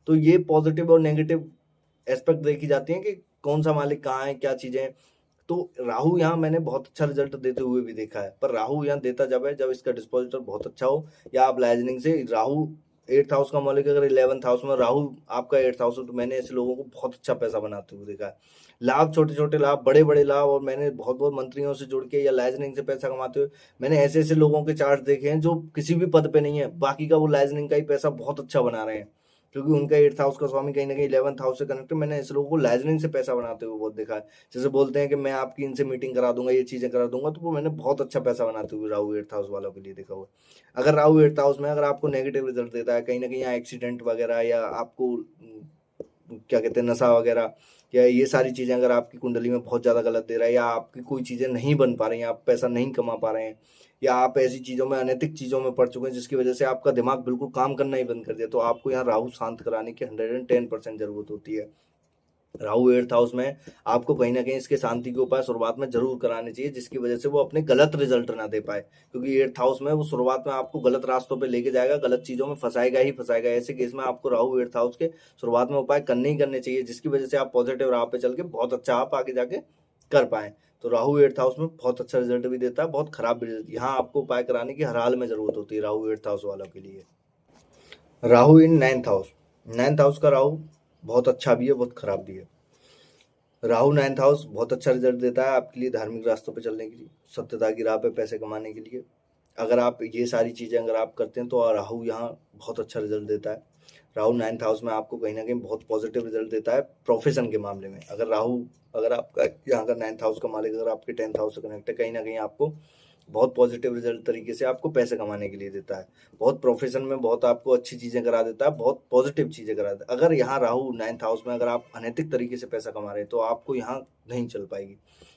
तो ये पॉजिटिव और नेगेटिव एस्पेक्ट देखी जाती है कि कौन सा मालिक कहाँ है, क्या चीजें हैं। तो राहु यहाँ मैंने बहुत अच्छा रिजल्ट देते हुए भी देखा है, पर राहु यहाँ देता जब है जब इसका डिस्पोजिटर बहुत अच्छा हो, या आप लाइजनिंग से राहु 8th हाउस का मालिक अगर 11th हाउस में राहु आपका 8th हाउस हो, तो मैंने ऐसे लोगों को बहुत अच्छा पैसा बनाते हुए देखा है। लाभ, छोटे छोटे लाभ, बड़े बड़े लाभ, और मैंने बहुत बहुत मंत्रियों से जुड़ के या लाइजनिंग से पैसा कमाते हुए मैंने ऐसे ऐसे लोगों के चार्ट देखे हैं जो किसी भी पद पे नहीं है, बाकी का वो लाइजनिंग का ही पैसा बहुत अच्छा बना रहे हैं, क्योंकि उनका 8th हाउस का स्वामी कहीं ना कहीं 11th हाउस से कनेक्ट है। मैंने ऐसे लोगों को लाइजनिंग से पैसा बनाते हुए बहुत देखा है। जैसे बोलते हैं कि मैं आपकी इनसे मीटिंग करा दूंगा, ये चीजें करा दूंगा, तो वो मैंने बहुत अच्छा पैसा बनाते हुए राहु 8th हाउस वालों के लिए देखा हुआ है। अगर राहु 8th हाउस में अगर आपको नेगेटिव रिजल्ट देता है, कहीं ना कहीं एक्सीडेंट वगैरह, या आपको क्या कहते हैं नशा वगैरह, या ये सारी चीजें अगर आपकी कुंडली में बहुत ज्यादा गलत दे रहा है, या आपकी कोई चीजें नहीं बन पा रही हैं, आप पैसा नहीं कमा पा रहे हैं, या आप ऐसी चीजों में, अनैतिक चीजों में पड़ चुके हैं जिसकी वजह से आपका दिमाग बिल्कुल काम करना ही बंद कर दिया, तो आपको यहाँ राहु शांत कराने की 110% जरूरत होती है। राहु 8th हाउस में आपको कहीं ना कहीं इसके शांति के उपाय शुरुआत में जरूर कराने चाहिए, जिसकी वजह से वो अपने गलत रिजल्ट ना दे पाए, क्योंकि 8th हाउस में वो शुरुआत में आपको गलत रास्तों पे लेके जाएगा, गलत चीजों में फंसाएगा ही फंसाएगा। ऐसे केस में आपको राहु 8th हाउस के शुरुआत में उपाय करने ही करने चाहिए, जिसकी वजह से आप पॉजिटिव राह पे चल के बहुत अच्छा आप आगे जाके कर पाए। तो राहु 8th हाउस में बहुत अच्छा रिजल्ट भी देता है, बहुत खराब भी रिजल्ट। यहाँ आपको उपाय कराने की हर हाल में जरूरत होती है राहु 8th हाउस वालों के लिए। राहु इन 9th हाउस, 9th हाउस का राहु बहुत अच्छा भी है, बहुत खराब भी है। राहु 9th हाउस बहुत अच्छा रिजल्ट देता है आपके लिए धार्मिक रास्तों पे चलने के लिए, सत्यता की राह पे पैसे कमाने के लिए। अगर आप ये सारी चीज़ें अगर आप करते हैं, तो राहु यहाँ बहुत अच्छा रिजल्ट देता है। राहु 9th हाउस में आपको कहीं ना कहीं बहुत पॉजिटिव रिजल्ट देता है प्रोफेशन के मामले में। अगर राहु, अगर आपका यहाँ का 9th हाउस का मालिक अगर आपके 10th हाउस से कनेक्ट है, कहीं ना कहीं आपको बहुत पॉजिटिव रिजल्ट तरीके से आपको पैसे कमाने के लिए देता है, बहुत प्रोफेशन में बहुत आपको अच्छी चीज़ें करा देता है, बहुत पॉजिटिव चीज़ें करा देता है। अगर यहाँ राहु 9th हाउस में अगर आप अनैतिक तरीके से पैसा कमा रहे हैं, तो आपको यहाँ नहीं चल पाएगी,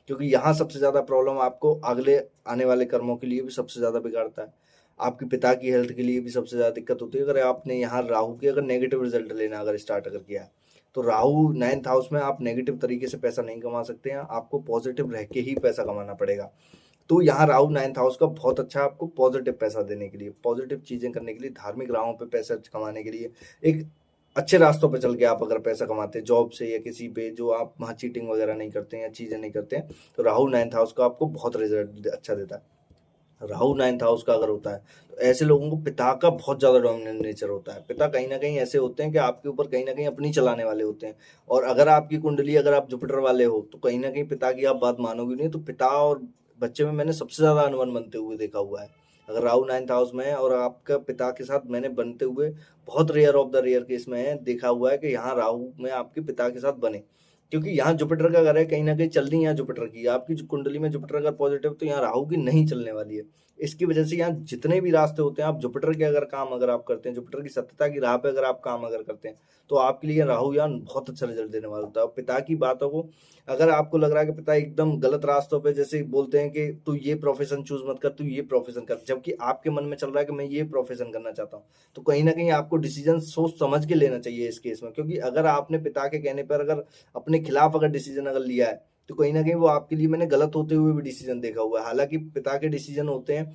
क्योंकि यहाँ सबसे ज़्यादा प्रॉब्लम आपको अगले आने वाले कर्मों के लिए भी सबसे ज़्यादा बिगाड़ता है, आपके पिता की हेल्थ के लिए भी सबसे ज़्यादा दिक्कत होती है। अगर आपने यहाँ राहु के अगर नेगेटिव रिजल्ट लेना अगर स्टार्ट अगर किया है, तो राहु 9th हाउस में आप नेगेटिव तरीके से पैसा नहीं कमा सकते हैं, आपको पॉजिटिव रह के ही पैसा कमाना पड़ेगा। तो यहाँ राहु 9th हाउस का बहुत अच्छा आपको पॉजिटिव पैसा देने के लिए, पॉजिटिव चीजें करने के लिए, धार्मिक राहों पे पैसा कमाने के लिए, एक अच्छे रास्तों पे चल के आप अगर पैसा कमाते हैं जॉब से या किसी पे, जो आप वहाँ चीटिंग वगैरह नहीं करते हैं या चीजें नहीं करते हैं, तो राहु 9th हाउस का आपको बहुत रिजल्ट अच्छा देता है। राहु 9th हाउस का अगर होता है, तो ऐसे लोगों को पिता का बहुत ज्यादा डोमिनेंट नेचर होता है। पिता कहीं ना कहीं ऐसे होते हैं कि आपके ऊपर कहीं ना कहीं अपनी चलाने वाले होते हैं, और अगर आपकी कुंडली अगर आप जुपिटर वाले हो, तो कहीं ना कहीं पिता की आप बात मानोगे नहीं। तो पिता और बच्चे में मैंने सबसे ज्यादा अनबन बनते हुए देखा हुआ है। अगर राहु 9th हाउस में है और आपका पिता के साथ मैंने बनते हुए बहुत rare of the rare case में है देखा हुआ है कि यहाँ राहु में आपके पिता के साथ बने, क्योंकि यहाँ जुपिटर का घर है, कहीं ना कहीं चलनी यहाँ जुपिटर की, आपकी जो कुंडली में जुपिटर अगर पॉजिटिव, तो यहाँ राहु की नहीं चलने वाली है। इसकी वजह से यहाँ जितने भी रास्ते होते हैं, आप जुपिटर के अगर काम अगर आप करते हैं, जुपिटर की सत्यता की राह पे अगर आप काम अगर करते हैं, तो आपके लिए राहु यहाँ बहुत अच्छा रिजल्ट देने वाला होता है। पिता की बातों को, अगर आपको लग रहा है कि पिता एकदम गलत रास्तों पे, जैसे बोलते हैं कि तू ये प्रोफेशन चूज मत कर, तू ये प्रोफेशन कर, जबकि आपके मन में चल रहा है कि मैं ये प्रोफेशन करना चाहता हूँ, तो कहीं ना कहीं आपको डिसीजन सोच समझ के लेना चाहिए इस केस में। क्योंकि अगर आपने पिता के कहने पर अगर अपने खिलाफ अगर डिसीजन अगर लिया है, तो कहीं ना कहीं वो आपके लिए मैंने गलत होते हुए भी डिसीजन देखा हुआ है। हालांकि पिता के डिसीजन होते हैं,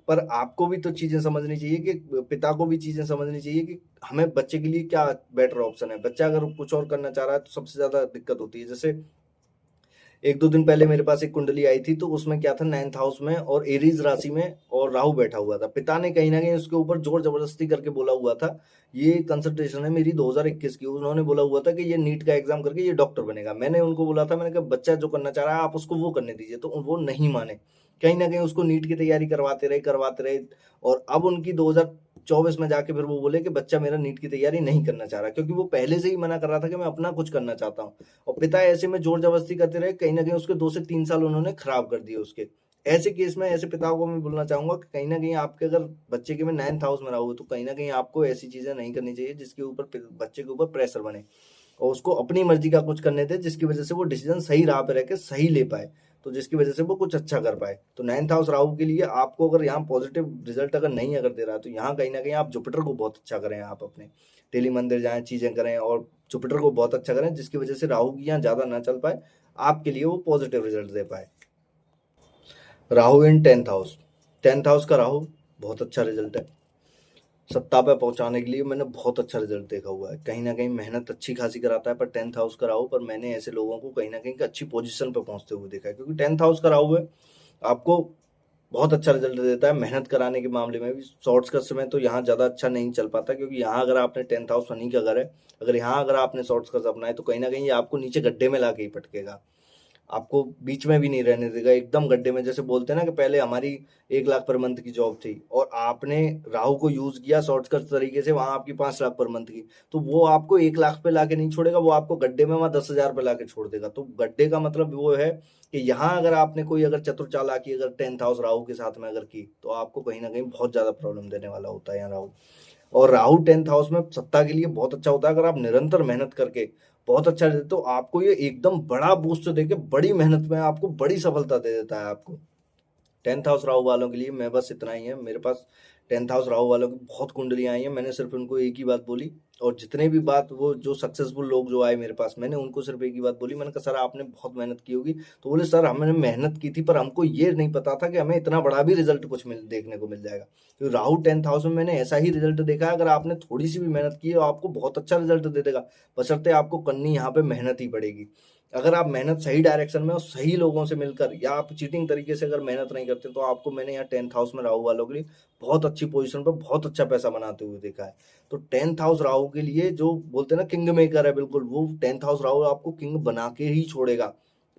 पर आपको भी तो चीजें समझनी चाहिए कि पिता को भी चीजें समझनी चाहिए कि हमें बच्चे के लिए क्या बेटर ऑप्शन है। बच्चा अगर कुछ और करना चाह रहा है, तो सबसे ज्यादा दिक्कत होती है। जैसे 1-2 दिन पहले मेरे पास एक कुंडली आई थी, तो उसमें क्या था, 9th हाउस में और एरीज राशि में और राहु बैठा हुआ था। पिता ने कहीं ना कहीं उसके ऊपर जोर जबरदस्ती करके बोला हुआ था, ये कंसल्टेशन है मेरी 2021 की, उन्होंने बोला हुआ था कि ये नीट का एग्जाम करके ये डॉक्टर बनेगा। मैंने उनको बोला था, मैंने कहा बच्चा जो करना चाह रहा है आप उसको वो करने दीजिए, तो वो नहीं माने। कहीं ना कहीं उसको नीट की तैयारी करवाते रहे, और अब उनकी 2024 में जाके फिर वो बोले कि बच्चा मेरा नीट की तैयारी नहीं करना चाह रहा, क्योंकि वो पहले से ही मना कर रहा था कि मैं अपना कुछ करना चाहता हूँ। और पिता ऐसे में जोर जबरदस्ती करते रहे, कहीं ना कहीं उसके 2 से 3 साल उन्होंने खराब कर दिए उसके। ऐसे केस में ऐसे पिताओं को मैं बोलना चाहूंगा कि कहीं ना कहीं आपके अगर बच्चे के में 9th हाउस में रहा हो, तो कहीं ना कहीं आपको ऐसी चीजें नहीं करनी चाहिए जिसके ऊपर बच्चे के ऊपर प्रेशर बने। और उसको अपनी मर्जी का कुछ करने दे, जिसकी वजह से वो डिसीजन सही राह पे रह के सही ले पाए, तो जिसकी वजह से वो कुछ अच्छा कर पाए। तो 9th हाउस राहु के लिए आपको अगर यहाँ पॉजिटिव रिजल्ट अगर नहीं अगर दे रहा है, तो यहाँ कहीं ना कहीं आप जुपिटर को बहुत अच्छा करें, आप अपने डेली मंदिर जाएं, चीजें करें और जुपिटर को बहुत अच्छा करें, जिसकी वजह से राहु की यहाँ ज्यादा ना चल पाए, आपके लिए वो पॉजिटिव रिजल्ट दे पाए। राहु इन 10th हाउस, 10th हाउस का राहु बहुत अच्छा रिजल्ट है। सत्ता पे पहुंचाने के लिए मैंने बहुत अच्छा रिजल्ट देखा हुआ है, कहीं ना कहीं मेहनत अच्छी खासी कराता है, पर 10th हाउस का राहु पर मैंने ऐसे लोगों को कहीं ना कहीं अच्छी पोजीशन पे पहुंचते हुए देखा है, क्योंकि 10th हाउस का राहु है, आपको बहुत अच्छा रिजल्ट देता है मेहनत कराने के मामले में भी। शॉर्ट्स का समय तो यहाँ ज़्यादा अच्छा नहीं चल पाता, क्योंकि यहाँ अगर आपने 10th हाउस शनि का घर है, अगर यहाँ अगर आपने शॉर्ट्स का अपना है, तो कहीं ना कहीं ये आपको नीचे गड्ढे में ला के ही पटकेगा, आपको बीच में भी नहीं रहने देगा, एकदम गड्ढे में। जैसे बोलते हैं ना कि पहले हमारी 1 लाख पर मंथ की जॉब थी और आपने राहु को यूज किया शॉर्टकट तरीके से, वहां आपकी 5 लाख पर मंथ की, तो वो आपको 1 लाख पे लाके नहीं छोड़ेगा, वो आपको गड्ढे में वहां 10,000 पे लाके छोड़ देगा। तो गड्ढे का मतलब वो है कि यहाँ अगर आपने कोई अगर चतुर चालाकी अगर 10th हाउस राहु के साथ में अगर की, तो आपको कहीं ना कहीं बहुत ज्यादा प्रॉब्लम देने वाला होता है यहाँ राहु। और राहु 10th हाउस में सत्ता के लिए बहुत अच्छा होता है, अगर आप निरंतर मेहनत करके बहुत अच्छा देते तो आपको ये एकदम बड़ा बूस्ट देके बड़ी मेहनत में आपको बड़ी सफलता दे देता है आपको। 10th हाउस राहु वालों के लिए मैं बस इतना ही है, मेरे पास 10th हाउस राहु वालों की बहुत कुंडलियां आई हैं, मैंने सिर्फ उनको एक ही बात बोली, और जितने भी बात वो जो सक्सेसफुल लोग जो आए मेरे पास, मैंने उनको सिर्फ एक ही बात बोली, मैंने कहा सर आपने बहुत मेहनत की होगी, तो बोले सर हमने मेहनत की थी, पर हमको ये नहीं पता था कि हमें इतना बड़ा भी रिजल्ट कुछ देखने को मिल जाएगा। तो राहु 10th हाउस में मैंने ऐसा ही रिजल्ट देखा है, अगर आपने थोड़ी सी भी मेहनत की है आपको बहुत अच्छा रिजल्ट दे देगा, बशर्ते आपको करनी यहाँ पे मेहनत ही पड़ेगी। अगर आप मेहनत सही डायरेक्शन में और सही लोगों से मिलकर, या आप चीटिंग तरीके से अगर मेहनत नहीं करते, तो आपको मैंने यहाँ 10th हाउस में राहु वालों के लिए बहुत अच्छी पोजीशन पर बहुत अच्छा पैसा बनाते हुए देखा है। तो 10th हाउस राहु के लिए जो बोलते हैं ना किंग मेकर है, बिल्कुल वो 10th हाउस राहु आपको किंग बना के ही छोड़ेगा,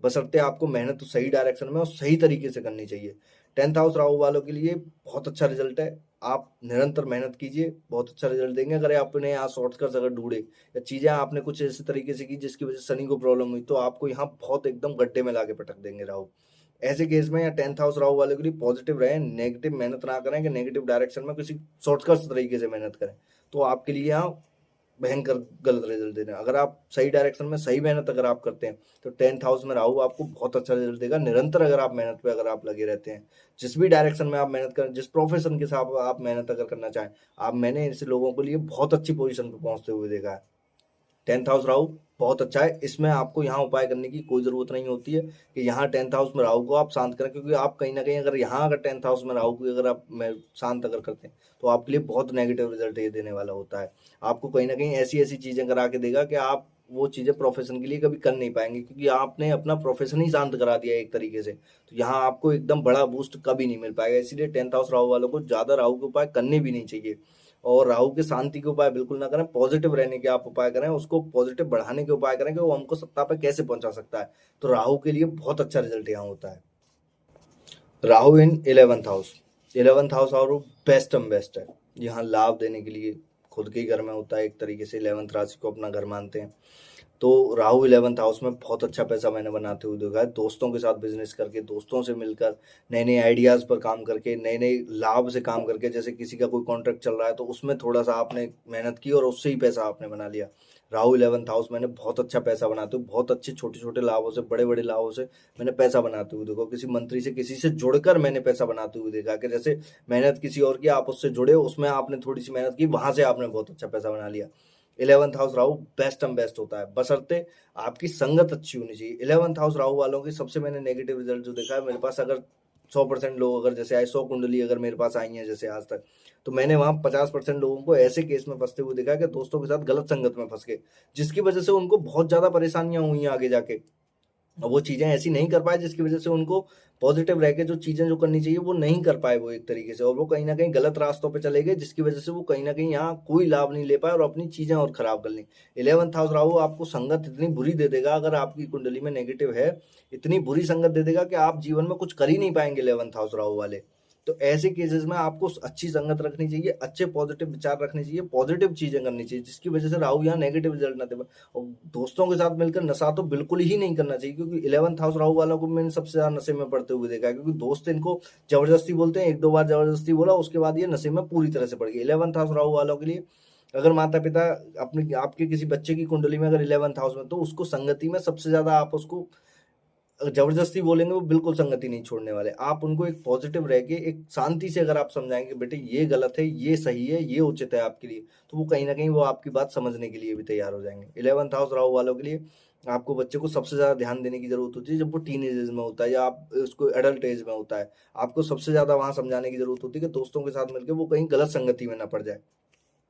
बशर्ते आपको मेहनत तो सही डायरेक्शन में और सही तरीके से करनी चाहिए। 10th हाउस राहु वालों के लिए बहुत अच्छा रिजल्ट है, आप निरंतर मेहनत कीजिए, बहुत अच्छा रिजल्ट देंगे। अगर आपने यहाँ शॉर्टकट्स अगर ढूंढे या चीजें आपने कुछ ऐसे तरीके से की जिसकी वजह से शनि को प्रॉब्लम हुई, तो आपको यहाँ बहुत एकदम गड्ढे में लाके पटक देंगे राहु। ऐसे केस में या 10th हाउस राहु वाले के लिए पॉजिटिव रहे, नेगेटिव मेहनत ना करें कि नेगेटिव डायरेक्शन में किसी शॉर्टकट तरीके से मेहनत करें, तो आपके लिए यहाँ भयंकर गलत रिजल्ट दे रहे हैं। अगर आप सही डायरेक्शन में सही मेहनत अगर आप करते हैं, तो 10th हाउस में राहु आपको बहुत अच्छा रिजल्ट देगा। निरंतर अगर आप मेहनत पे अगर आप लगे रहते हैं, जिस भी डायरेक्शन में आप मेहनत करें, जिस प्रोफेशन के साथ आप मेहनत अगर करना चाहें, आप मैंने ऐसे लोगों के लिए बहुत अच्छी पोजीशन पे पहुंचते हुए देखा है। 10th हाउस राहु बहुत अच्छा है, इसमें आपको यहाँ उपाय करने की कोई ज़रूरत नहीं होती है कि यहाँ 10th हाउस में राहु को आप शांत करें, क्योंकि आप कहीं ना कहीं अगर यहाँ अगर 10th हाउस में राहु को अगर आप शांत अगर करते हैं, तो आपके लिए बहुत नेगेटिव रिजल्ट ये देने वाला होता है। आपको कहीं ना कहीं ऐसी ऐसी चीज़ें करा के देगा कि आप वो चीज़ें प्रोफेशन के लिए कभी कर नहीं पाएंगे, क्योंकि आपने अपना प्रोफेशन ही शांत करा दिया एक तरीके से, तो यहाँ आपको एकदम बड़ा बूस्ट कभी नहीं मिल पाएगा। इसीलिए 10th हाउस राहु वालों को ज़्यादा राहु के उपाय करने भी नहीं चाहिए, और राहु के शांति के उपाय बिल्कुल ना करें, पॉजिटिव रहने के आप उपाय करें, उसको पॉजिटिव बढ़ाने के उपाय करें कि वो हमको सत्ता पर कैसे पहुंचा सकता है, तो राहु के लिए बहुत अच्छा रिजल्ट यहाँ होता है। राहु इन 11th हाउस, 11th हाउस और बेस्ट एंड बेस्ट है, यहाँ लाभ देने के लिए खुद के ही घर में होता है, एक तरीके से 11th राशि को अपना घर मानते हैं। तो राहु 11th हाउस में बहुत अच्छा पैसा मैंने बनाते हुए देखा है, दोस्तों के साथ बिजनेस करके, दोस्तों से मिलकर, नए नए आइडियाज़ पर काम करके, नए नए लाभ से काम करके, जैसे किसी का कोई कॉन्ट्रैक्ट चल रहा है तो उसमें थोड़ा सा आपने मेहनत की और उससे ही पैसा आपने बना लिया। राहु 11th हाउस मैंने बहुत अच्छा पैसा बनाते हुए, बहुत अच्छे छोटे छोटे लाभों से, बड़े बड़े लाभों से मैंने पैसा बनाते हुए देखो, किसी मंत्री से किसी से जुड़कर मैंने पैसा बनाते हुए देखा कि जैसे मेहनत किसी और की, आप उससे जुड़े, उसमें आपने थोड़ी सी मेहनत की, वहां से आपने बहुत अच्छा पैसा बना लिया। 11th house Rahu best and best होता है, बशर्ते आपकी संगत अच्छी होनी चाहिए। 11th हाउस राहु वालों की सबसे मैंने नेगेटिव रिजल्ट जो देखा है, मेरे पास अगर 100% लोग अगर जैसे आए, 100 कुंडली अगर मेरे पास आई हैं जैसे आज तक, तो मैंने वहां 50% लोगों को ऐसे केस में फंसते हुए देखा कि दोस्तों के साथ गलत संगत में फंस गए, जिसकी वजह से उनको बहुत ज्यादा परेशानियां हुई आगे जाके, और वो चीजें ऐसी नहीं कर पाए जिसकी वजह से उनको पॉजिटिव रह के जो चीजें जो करनी चाहिए वो नहीं कर पाए वो एक तरीके से, और वो कहीं ना कहीं गलत रास्तों पे चले गए, जिसकी वजह से वो कहीं ना कहीं यहाँ कोई लाभ नहीं ले पाए और अपनी चीजें और खराब कर ली। 11th हाउस राहु आपको संगत इतनी बुरी दे देगा, अगर आपकी कुंडली में नेगेटिव है, इतनी बुरी संगत दे देगा कि आप जीवन में कुछ कर ही नहीं पाएंगे 11th हाउस राहु वाले। तो ऐसे केसेस में आपको अच्छी संगत रखनी चाहिए, अच्छे पॉजिटिव विचार रखने चाहिए, पॉजिटिव चीजें करनी चाहिए, जिसकी वजह से राहु यहाँ नेगेटिव रिजल्ट ना दे। और दोस्तों के साथ मिलकर नशा तो बिल्कुल ही नहीं करना चाहिए, क्योंकि 11th हाउस राहु वालों को मैंने सबसे ज्यादा नशे में पड़ते हुए देखा है, क्योंकि दोस्त इनको जबरदस्ती बोलते हैं, एक दो बार जबरदस्ती बोला उसके बाद ये नशे में पूरी तरह से पड़ गए। 11th हाउस राहु वालों के लिए अगर माता-पिता अपने आपके किसी बच्चे की कुंडली में अगर 11th हाउस में, तो उसको संगति में सबसे ज़्यादा आप उसको ज़बरदस्ती बोलेंगे, वो बिल्कुल संगति नहीं छोड़ने वाले। आप उनको एक पॉज़िटिव रह के एक शांति से अगर आप समझाएँगे, बेटे ये गलत है, ये सही है, ये उचित है आपके लिए, तो वो कहीं न कहीं वो आपकी बात समझने के लिए भी तैयार हो जाएँगे। 11th हाउस राहु वालों के लिए आपको बच्चे को सबसे ज़्यादा ध्यान देने की ज़रूरत होती है जब वो टीनेज एज में होता है या आप उसको एडल्ट एज में होता है। आपको सबसे ज़्यादा वहाँ समझाने की ज़रूरत होती है कि दोस्तों के साथ मिलके वो कहीं गलत संगति में ना पड़ जाए।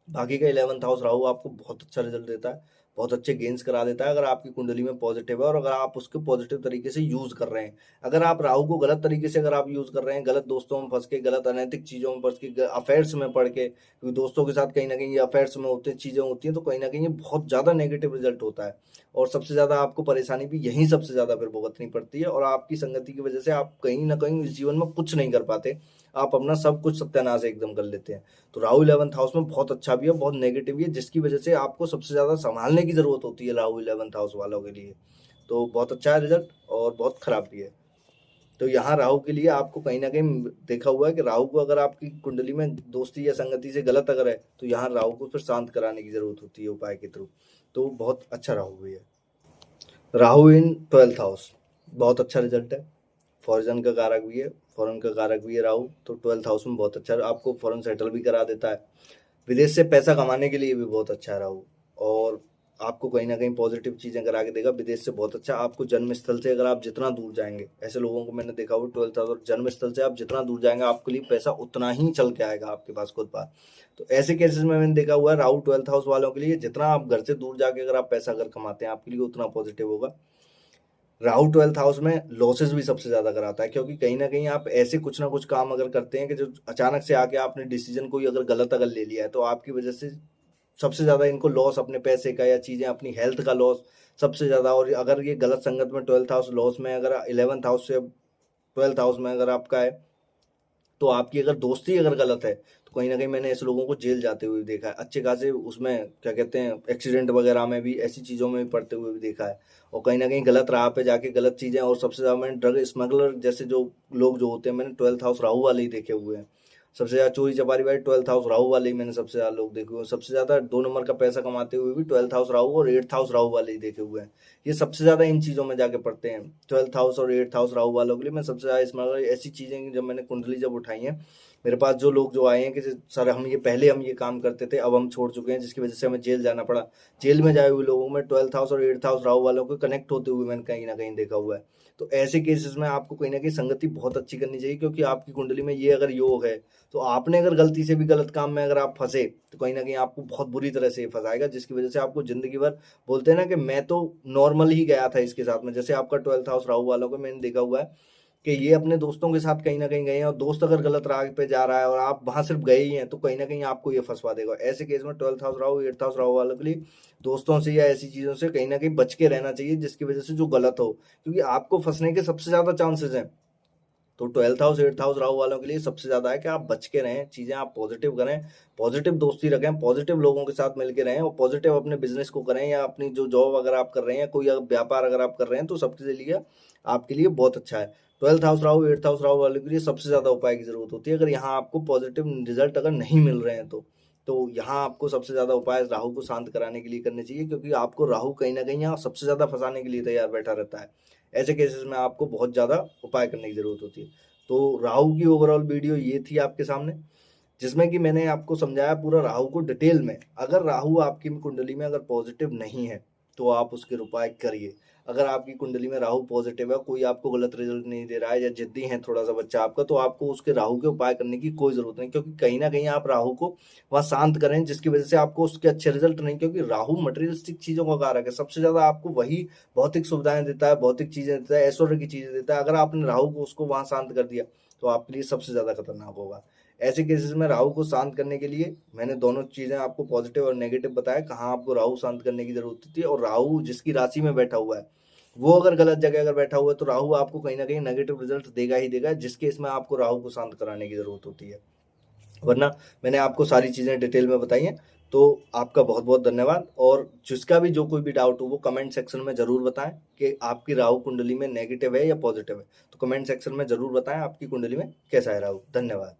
बाकी का 11th हाउस राहु आपको बहुत अच्छा रिजल्ट देता है, बहुत अच्छे गेन्स करा देता है अगर आपकी कुंडली में पॉजिटिव है और अगर आप उसको पॉजिटिव तरीके से यूज़ कर रहे हैं। अगर आप राहु को गलत तरीके से अगर आप यूज़ कर रहे हैं, गलत दोस्तों में फँस के, गलत अनैतिक चीज़ों में फँस के, अफेयर्स में पड़ के, क्योंकि दोस्तों के साथ कहीं न कहीं ये अफेयर्स में होते चीज़ें होती हैं, तो कहीं न कहीं ये बहुत ज़्यादा नेगेटिव रिजल्ट होता है और सबसे ज़्यादा आपको परेशानी भी यहीं सबसे ज़्यादा फिर भुगतनी पड़ती है और आपकी संगति की वजह से आप कहीं न कहीं इस जीवन में कुछ नहीं कर पाते। आप अपना सब कुछ सत्यानाश एकदम कर लेते हैं। तो राहु 11th हाउस में बहुत अच्छा भी है, बहुत नेगेटिव भी है, जिसकी वजह से आपको सबसे ज़्यादा संभालने की ज़रूरत होती है राहु 11th हाउस वालों के लिए। तो बहुत अच्छा है रिजल्ट और बहुत खराब भी है। तो यहाँ राहु के लिए आपको कहीं न कहीं देखा हुआ है कि राहु को अगर आपकी कुंडली में दोस्ती या संगति से गलत अगर है, तो यहाँ राहु को फिर शांत कराने की ज़रूरत होती है उपाय के थ्रू। तो बहुत अच्छा राहु भी है। राहु इन 12th हाउस बहुत अच्छा रिजल्ट है। फॉरेन का कारक भी है, फॉरेन का कारक भी है राहु, तो 12th हाउस में बहुत अच्छा आपको फॉरेन सेटल भी करा देता है। विदेश से पैसा कमाने के लिए भी बहुत अच्छा है राहु और आपको कहीं न कहीं पॉजिटिव चीज़ें करा के देगा। विदेश से बहुत अच्छा आपको जन्म स्थल से अगर आप जितना दूर जाएँगे, ऐसे लोगों को मैंने देखा हुआ 12th हाउस और जन्म स्थल से आप जितना दूर जाएँगे, आपके लिए पैसा उतना ही चल के आएगा आपके पास खुद बार। तो ऐसे केसेस में मैंने देखा हुआ है राहु 12th हाउस वालों के लिए जितना आप घर से दूर जाके अगर आप पैसा अगर कमाते हैं, आपके लिए उतना पॉजिटिव होगा। राहु 12th हाउस में लॉसेस भी सबसे ज़्यादा कराता है क्योंकि कहीं न कहीं आप ऐसे कुछ ना कुछ काम अगर करते हैं कि जो अचानक से आके आपने डिसीजन कोई अगर गलत अगर ले लिया है, तो आपकी वजह से सबसे ज़्यादा इनको लॉस अपने पैसे का या चीज़ें अपनी हेल्थ का लॉस सबसे ज़्यादा। और अगर ये गलत संगत में 12th हाउस लॉस में अगर 11th हाउस से 12th हाउस में अगर आपका है, तो आपकी अगर दोस्ती अगर गलत है, तो कहीं न कहीं मैंने ऐसे लोगों को जेल जाते हुए भी देखा है। अच्छे खासे उसमें क्या कहते हैं एक्सीडेंट वगैरह में भी ऐसी चीज़ों में भी पड़ते हुए भी देखा है और कहीं न कहीं गलत राह पे जाके गलत चीज़ें और सबसे ज़्यादा मैंने ड्रग स्मगलर जैसे जो लोग जो होते हैं, मैंने 12th हाउस राहु वाले ही देखे हुए हैं। सबसे ज़्यादा चोरी-चपारी भाई 12th हाउस राहु वाले ही मैंने सबसे ज़्यादा लोग देखे हुए हैं। सबसे ज़्यादा 2 नंबर का पैसा कमाते हुए भी 12th हाउस राहु और 8th हाउस राहु वाले ही देखे हुए हैं। ये सबसे ज़्यादा इन चीज़ों में जाके पड़ते हैं। 12th हाउस और 8th हाउस राहु वालों के लिए मैं सबसे ज़्यादा स्मगलर ऐसी चीज़ें जब मैंने कुंडली जब उठाई है, मेरे पास जो लोग जो आए हैं कि सर हम ये काम करते थे, अब हम छोड़ चुके हैं जिसकी वजह से हमें जेल जाना पड़ा। जेल में जाए हुए लोगों में 12th हाउस और 8th हाउस राहु वालों को कनेक्ट होते हुए मैंने कहीं न कहीं देखा हुआ है। तो ऐसे केसेस में आपको कहीं न कहीं संगति बहुत अच्छी करनी चाहिए क्योंकि आपकी कुंडली में ये अगर योग है, तो आपने अगर गलती से भी गलत काम में अगर आप फँसे, तो कहीं न कहीं आपको बहुत बुरी तरह से ये फँसाएगा जिसकी वजह से आपको ज़िंदगी भर बोलते हैं ना कि मैं तो नॉर्मल ही गया था इसके साथ में। जैसे आपका 12th हाउस राहु वालों को मैंने देखा हुआ है कि ये अपने दोस्तों के साथ कहीं न कहीं गए हैं और दोस्त अगर गलत राह पे जा रहा है और आप वहाँ सिर्फ गए ही हैं, तो कहीं न कहीं आपको ये फँसवा देगा। ऐसे केस में 12th house Rahu, 8th house Rahu वालों के लिए दोस्तों से या ऐसी चीज़ों से कहीं न कहीं बच के रहना चाहिए जिसकी वज़ह से जो गलत हो, क्योंकि आपको फँसने के सबसे ज़्यादा चांसेज़ हैं। तो 12th house, 8th house Rahu वालों के लिए सबसे ज़्यादा है कि आप बच के रहें, चीज़ें आप पॉज़िटिव करें, पॉज़िटिव दोस्ती रखें, पॉज़िटिव लोगों के साथ मिल के रहें और पॉज़िटिव अपने बिज़नेस को करें या अपनी जो जॉब अगर आप कर रहे हैं, कोई व्यापार अगर आप कर रहे हैं, तो सबके लिए आपके लिए बहुत अच्छा है। 12th house Rahu, 8th house Rahu वालों के लिए सबसे ज़्यादा उपाय की ज़रूरत होती है। अगर यहाँ आपको पॉज़िटिव रिज़ल्ट अगर नहीं मिल रहे हैं तो यहाँ आपको सबसे ज़्यादा उपाय राहु को शांत कराने के लिए करने चाहिए क्योंकि आपको राहु कहीं न कहीं यहाँ सबसे ज़्यादा फँसाने के लिए तैयार बैठा रहता है। ऐसे केसेस में आपको बहुत ज़्यादा उपाय करने की ज़रूरत होती है। तो राहु की ओवरऑल वीडियो ये थी आपके सामने, जिसमें कि मैंने आपको समझाया पूरा राहु को डिटेल में। अगर राहु आपकी कुंडली में अगर पॉजिटिव नहीं है, तो आप उसके उपाय करिए। अगर आपकी कुंडली में राहु पॉजिटिव है, कोई आपको गलत रिजल्ट नहीं दे रहा है या ज़िद्दी है थोड़ा-सा बच्चा आपका, तो आपको उसके राहु के उपाय करने की कोई ज़रूरत नहीं, क्योंकि कहीं न कहीं आप राहु को वहाँ शांत करें, जिसकी वजह से आपको उसके अच्छे रिजल्ट नहीं, क्योंकि राहु मटेरियलिस्टिक चीज़ों का कारक है। सबसे ज़्यादा आपको वही भौतिक सुविधाएँ देता है, भौतिक चीज़ें देता है, ऐश्वर्य की चीज़ें देता है। अगर आपने राहु को उसको वहाँ शांत कर दिया, तो आपके लिए सबसे ज़्यादा खतरनाक होगा। ऐसे केसेस में राहु को शांत करने के लिए मैंने दोनों चीज़ें आपको पॉजिटिव और नेगेटिव बताया, कहाँ आपको राहु शांत करने की ज़रूरत होती है। और राहु जिसकी राशि में बैठा हुआ है, वो अगर गलत जगह अगर बैठा हुआ है, तो राहु आपको कहीं न कहीं नेगेटिव रिजल्ट देगा ही देगा, जिस केस में आपको राहु को शांत कराने की ज़रूरत होती है। वरना मैंने आपको सारी चीज़ें डिटेल में बताई हैं। तो आपका बहुत-बहुत धन्यवाद और जिसका भी जो कोई भी डाउट हो वो कमेंट सेक्शन में ज़रूर बताएँ कि आपकी राहु कुंडली में नेगेटिव है या पॉजिटिव है। तो कमेंट सेक्शन में ज़रूर बताएँ आपकी कुंडली में कैसा है राहु। धन्यवाद।